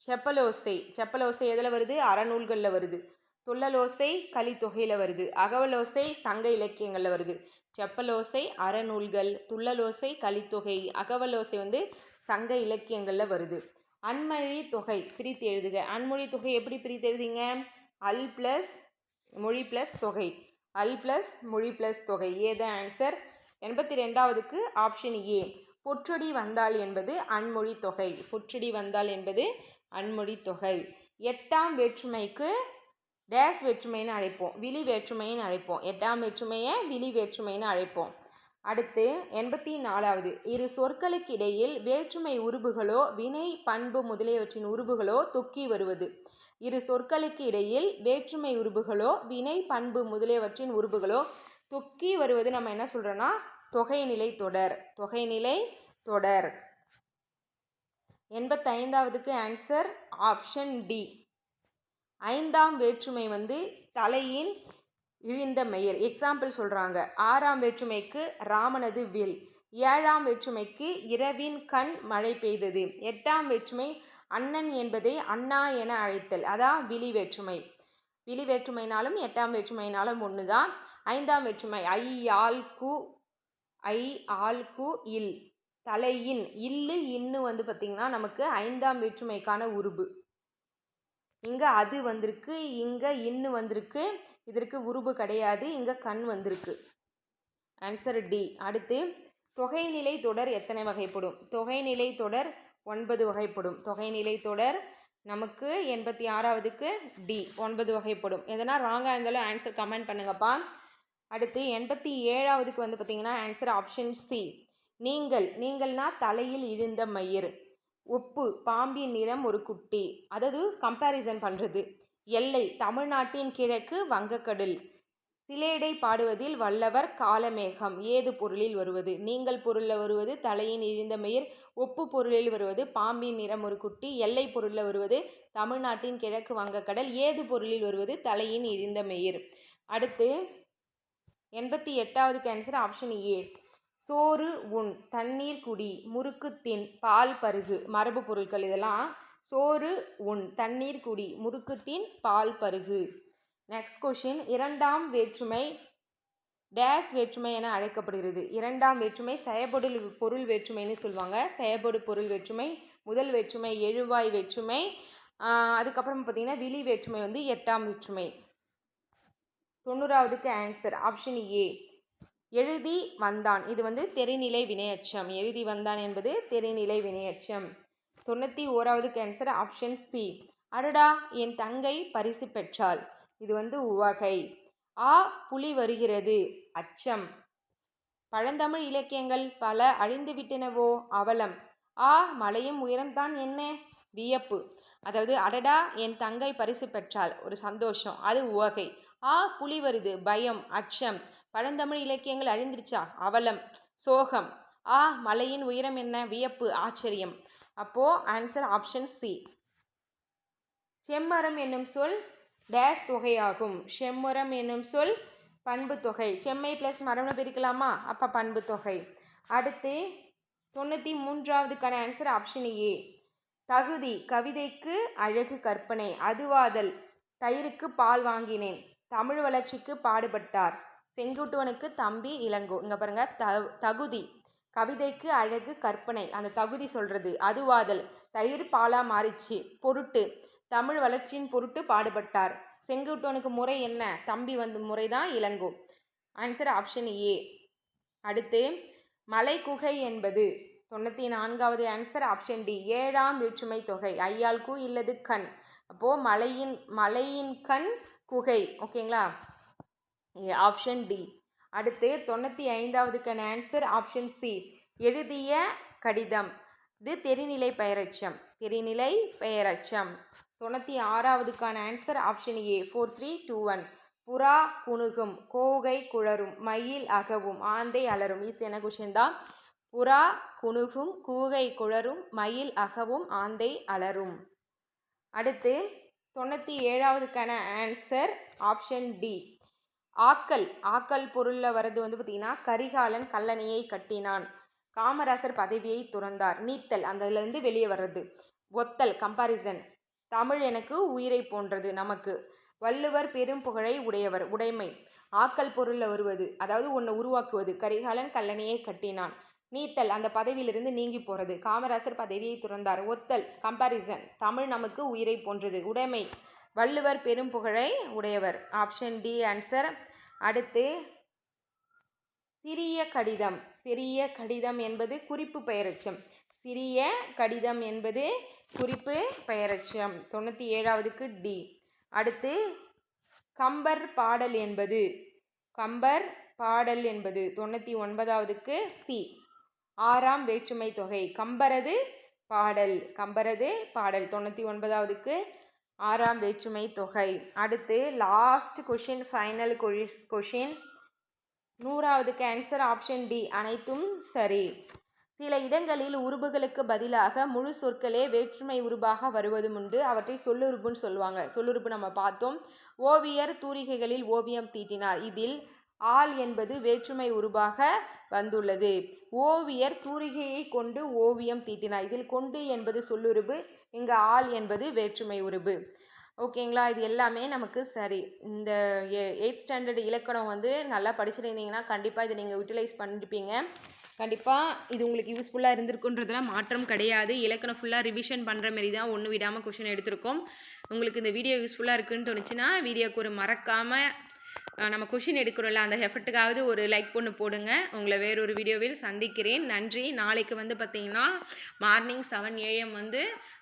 செப்பலோசை. செப்பலோசை எதில் வருது? அறநூல்களில் வருது. துள்ளலோசை கலித்தொகையில் வருது. அகவலோசை சங்க இலக்கியங்களில் வருது. செப்பலோசை அறநூல்கள், துள்ளலோசை கலித்தொகை, அகவலோசை வந்து சங்க இலக்கியங்களில் வருது. அன்மொழி தொகை பிரித்து எழுதுக. அன்மொழி தொகை எப்படி பிரித்து எழுதிங்க? அல் ப்ளஸ் மொழி ப்ளஸ் தொகை. அல் ப்ளஸ் மொழி ப்ளஸ் தொகை. ஏதான் ஆன்சர். 82வதுக்கு option A. பொற்றொடி வந்தால் என்பது அன்மொழி தொகை. பொற்றொடி வந்தால் என்பது அன்மொழி தொகை. 8ஆம் வேற்றுமைக்கு டேஸ் வேற்றுமைன்னு அழைப்போம், விழி வேற்றுமைன்னு அழைப்போம். 8ஆம் வேற்றுமையை விழி வேற்றுமைன்னு அழைப்போம். அடுத்து 84வது, இரு சொற்களுக்கு இடையில் வேற்றுமை உருபுகளோ வினை பண்பு முதலியவற்றின் உருபுகளோ தொக்கி வருவது. இரு சொற்களுக்கு இடையில் வேற்றுமை உருபுகளோ வினை பண்பு முதலியவற்றின் உருபுகளோ தொக்கி வருவது நம்ம என்ன சொல்கிறோன்னா தொகைநிலை தொடர். தொகைநிலை தொடர். 85வதுக்கு ஆன்சர் ஆப்ஷன் டி. 5ஆம் வேற்றுமை வந்து தலையின் இழிந்த மெயர். எக்ஸாம்பிள் சொல்கிறாங்க. 6ஆம் வேற்றுமைக்கு ராமனது வில். 7ஆம் வேற்றுமைக்கு இரவின் கண் மழை பெய்தது. 8ஆம் வேற்றுமை அண்ணன் என்பதை அண்ணா என அழைத்தல். அதான் விழி வேற்றுமை. விழி வேற்றுமைனாலும் 8ஆம் வேற்றுமைனாலும் ஒன்று தான். 5ஆம் வேற்றுமை ஐ ஆல் கு இல். தலையின் இல்லு இன்னு வந்து பார்த்திங்கன்னா நமக்கு 5ஆம் வேற்றுமைக்கான உருபு. இங்கே அது வந்திருக்கு, இங்கே இன்னு வந்திருக்கு. இதற்கு உருபு கிடையாது, இங்கே கண் வந்திருக்கு. Answer D. அடுத்து, தொகைநிலை தொடர் எத்தனை வகைப்படும்? தொகைநிலை தொடர் 9 வகைப்படும். தொகைநிலை தொடர் நமக்கு 86வதுக்கு டி 9 வகைப்படும். எதனா ராங்காக இருந்தாலும் ஆன்சர் கமெண்ட் பண்ணுங்கப்பா. அடுத்து 87வதுக்கு வந்து பார்த்திங்கன்னா ஆன்சர் ஆப்ஷன் சி. நீங்கள்னா தலையில் இழுந்த மயிர். ஒப்பு பாம்பின் நிறம் ஒரு குட்டி. அதாவது கம்பேரிசன் பண்ணுறது. எல்லை தமிழ்நாட்டின் கிழக்கு வங்கக்கடல். சிலேடை பாடுவதில் வல்லவர் காலமேகம். ஏது பொருளில் வருவது? நீங்கள் பொருளில் வருவது தலையின் இழிந்த மயிர். ஒப்பு பொருளில் வருவது பாம்பின் நிறம் ஒரு குட்டி. எல்லை பொருளில் வருவது தமிழ்நாட்டின் கிழக்கு வங்கக்கடல். ஏது பொருளில் வருவது தலையின் இழிந்த மயிர். அடுத்து 88வதுக்கு ஆன்சர் ஆப்ஷன் ஏ. சோறு உண், தண்ணீர் குடி, முறுக்கு தின், பால் பருகு. மரபு பொருட்கள் இதெல்லாம். சோறு உண், தண்ணீர் குடி, முறுக்கு தின், பால் பருகு. Next question. 2ஆம் வேற்றுமை டேஸ் வேற்றுமை என அழைக்கப்படுகிறது. 2ஆம் வேற்றுமை செயற்படு பொருள் வேற்றுமைன்னு சொல்லுவாங்க. செயற்படு பொருள் வேற்றுமை. முதல் வேற்றுமை எழுவாய் வேற்றுமை. அதுக்கப்புறம் பார்த்திங்கன்னா விழி வேற்றுமை வந்து 8ஆம் வேற்றுமை. 90வதுக்கு ஆன்சர் ஆப்ஷன் ஏ. எழுதி வந்தான். இது வந்து தெரிநிலை வினையச்சம். எழுதி வந்தான் என்பது தெரிநிலை வினையச்சம். 91வதுக்கு ஆன்சர் ஆப்ஷன் சி. அடடா என் தங்கை பரிசு பெற்றாள். இது வந்து உவகை. ஆ புலி வருகிறது அச்சம். பழந்தமிழ் இலக்கியங்கள் பல அழிந்துவிட்டனவோ அவலம். ஆ மலையும் உயரம்தான் என்ன வியப்பு. அதாவது அடடா என் தங்கை பரிசு பெற்றாள் ஒரு சந்தோஷம், அது உவகை. ஆ புலி வருது பயம் அச்சம். பழந்தமிழ் இலக்கியங்கள் அழிந்துருச்சா அவலம் சோகம். ஆ மலையின் உயரம் என்ன வியப்பு ஆச்சரியம். அப்போது ஆன்சர் ஆப்ஷன் சி. செம்மரம் என்னும் சொல் டேஸ் தொகையாகும். செம்மரம் என்னும் சொல் பண்பு தொகை. செம்மை ப்ளஸ் மரம்னு பிரிக்கலாமா? அப்போ பண்பு தொகை. அடுத்து 93வதுக்கான ஆன்சர் ஆப்ஷன் ஏ. தகுதி கவிதைக்கு அழகு கற்பனை. அதுவாதல் தயிருக்கு பால் வாங்கினேன். தமிழ் வளர்ச்சிக்கு பாடுபட்டார். செங்குட்டுவனுக்கு தம்பி இளங்கோ. இங்கே பாருங்கள். தகுதி கவிதைக்கு அழகு கற்பனை. அந்த தகுதி சொல்கிறது. அதுவாதல் தயிர் பாலா மாறிச்சு. பொருட்டு தமிழ் வளர்ச்சியின் பொருட்டு பாடுபட்டார். செங்குட்டுவனுக்கு முறை என்ன? தம்பி வந்து முறை தான் இளங்கோ. ஆன்சர் ஆப்ஷன் ஏ. அடுத்து மலைக்குகை என்பது 94வது ஆன்சர் ஆப்ஷன் டி. 7ஆம் வேற்றுமை தொகை. ஐயால் கு இல்லது கண். அப்போது மலையின் கண் குகை. ஓகேங்களா, ஆப்ஷன் டி. அடுத்து 95வதுக்கான ஆன்சர் ஆப்ஷன் சி. எழுதிய கடிதம். இது தெரிநிலை பெயரெச்சம். 96வதுக்கான ஆன்சர் ஆப்ஷன் ஏ. 4321. புறா குணுகும், கோகை குளரும், மயில் அகவும், ஆந்தை அலரும். ஈஸியான கொஷின் தான். புறா குணுகும், கூகை குளரும், மயில் அகவும், ஆந்தை அலரும். அடுத்து 97வதுக்கான ஆன்சர் ஆப்ஷன் டி. ஆக்கல் பொருளில் வர்றது பார்த்திங்கன்னா கரிகாலன் கல்லணையை கட்டினான். காமராசர் பதவியை துறந்தார். நீத்தல் அதுலேருந்து வெளியே வர்றது. ஒத்தல் கம்பாரிசன். தமிழ் எனக்கு உயிரை போன்றது நமக்கு. வள்ளுவர் பெரும் புகழை உடையவர் உடைமை. ஆக்கல் பொருளில் வருவது, அதாவது ஒன்றை உருவாக்குவது. கரிகாலன் கல்லணையை கட்டினான். நீத்தல் அந்த பதவியிலிருந்து நீங்கி போகிறது. காமராசர் பதவியை துறந்தார். ஒத்தல் கம்பாரிசன். தமிழ் நமக்கு உயிரை போன்றது உடைமை. வள்ளுவர் பெரும் புகழை உடையவர். Option D answer. அடுத்து சிறிய கடிதம். சிறிய கடிதம் என்பது குறிப்பு பெயரெச்சம். சிறிய கடிதம் என்பது குறிப்பு பெயரெச்சம். 97வதுக்கு டி. அடுத்து கம்பர் பாடல் என்பது 99வதுக்கு சி. 6ஆம் வேற்றுமை தொகை. கம்பரது பாடல் 99வதுக்கு 6ஆம் வேற்றுமை தொகை. அடுத்து லாஸ்ட் கொஷின், ஃபைனல் கொஷின். 100வதுக்கு ஆன்சர் ஆப்ஷன் டி. அனைத்தும் சரி. சில இடங்களில் உருபுகளுக்கு பதிலாக முழு சொற்களே வேற்றுமை உருபாக வருவதும் உண்டு. அவற்றை சொல்லுறுப்புன்னு சொல்லுவாங்க. சொல்லுறுப்பு நம்ம பார்த்தோம். ஓவியர் தூரிகைகளில் ஓவியம் தீட்டினார். இதில் ஆள் என்பது வேற்றுமை உருபாக வந்துள்ளது. ஓவியர் தூரிகையை கொண்டு ஓவியம் தீட்டினார். இதில் கொண்டு என்பது சொல்லுறுப்பு, இங்கே ஆள் என்பது வேற்றுமை உருபு. ஓகேங்களா, இது எல்லாமே நமக்கு சரி. இந்த 8th ஸ்டாண்டர்ட் இலக்கணம் நல்லா படிச்சிருந்தீங்கன்னா கண்டிப்பாக இதை நீங்கள் யூட்டிலைஸ் பண்ணியிருப்பீங்க. கண்டிப்பாக இது உங்களுக்கு யூஸ்ஃபுல்லாக இருந்திருக்குன்றதுல மாற்றம் கிடையாது. இலக்கணம் ஃபுல்லாக ரிவிஷன் பண்ணுற மாரி தான், ஒன்று விடாமல் கொஷின் எடுத்திருக்கோம். உங்களுக்கு இந்த வீடியோ யூஸ்ஃபுல்லாக இருக்குதுன்னு தோணுச்சுன்னா வீடியோக்கு ஒரு மறக்காமல் நம்ம கொஷின் எடுக்கிறோம்ல அந்த எஃபர்ட்டுக்காவது ஒரு லைக் போடுங்க. உங்களை வேறொரு வீடியோவில் சந்திக்கிறேன். நன்றி. நாளைக்கு பார்த்திங்கன்னா மார்னிங் 7 AM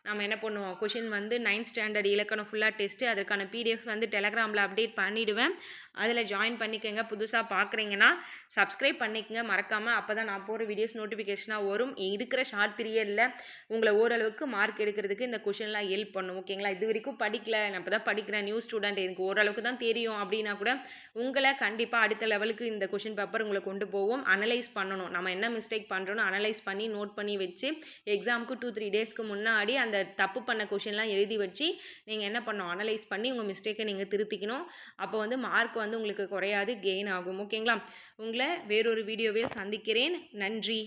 நம்ம என்ன பண்ணுவோம், கொஷின் 9th ஸ்டாண்டர்ட் இலக்கணம் ஃபுல்லாக டெஸ்ட்டு. அதற்கான PDF டெலகிராமில் அப்டேட் பண்ணிவிடுவேன். அதில் ஜாயின் பண்ணிக்கோங்க. புதுசாக பார்க்குறீங்கன்னா சப்ஸ்கிரைப் பண்ணிக்கோங்க மறக்காமல். அப்போ தான் நான் போகிற வீடியோஸ் நோட்டிஃபிகேஷனாக வரும். இருக்கிற ஷார்ட் பீரியடில் உங்களை ஓரளவுக்கு மார்க் எடுக்கிறதுக்கு இந்த கொஷின்லாம் ஹெல்ப் பண்ணும். ஓகேங்களா, இது வரைக்கும் படிக்கல, நான் இப்போ தான் படிக்கிறேன், நியூ ஸ்டூடெண்ட், எனக்கு ஓரளவுக்கு தான் தெரியும் அப்படின்னா கூட உங்களை கண்டிப்பாக அடுத்த லெவலுக்கு இந்த கொஷின் பேப்பர் உங்களை கொண்டு போவோம். அனலைஸ் பண்ணணும், நம்ம என்ன மிஸ்டேக் பண்ணுறோன்னு அனலைஸ் பண்ணி நோட் பண்ணி வச்சு எக்ஸாமுக்கு 2-3 டேஸ்க்கு முன்னாடி அந்த தப்பு பண்ண கொஷின்லாம் எழுதி வச்சு நீங்கள் என்ன பண்ணணும், அனலைஸ் பண்ணி உங்கள் மிஸ்டேக்கை நீங்கள் திருத்திக்கணும். அப்போ மார்க் உங்களுக்கு குறையாது, கெயின் ஆகும். ஓகேங்களா, உங்களை வேறொரு வீடியோவில் சந்திக்கிறேன். நன்றி.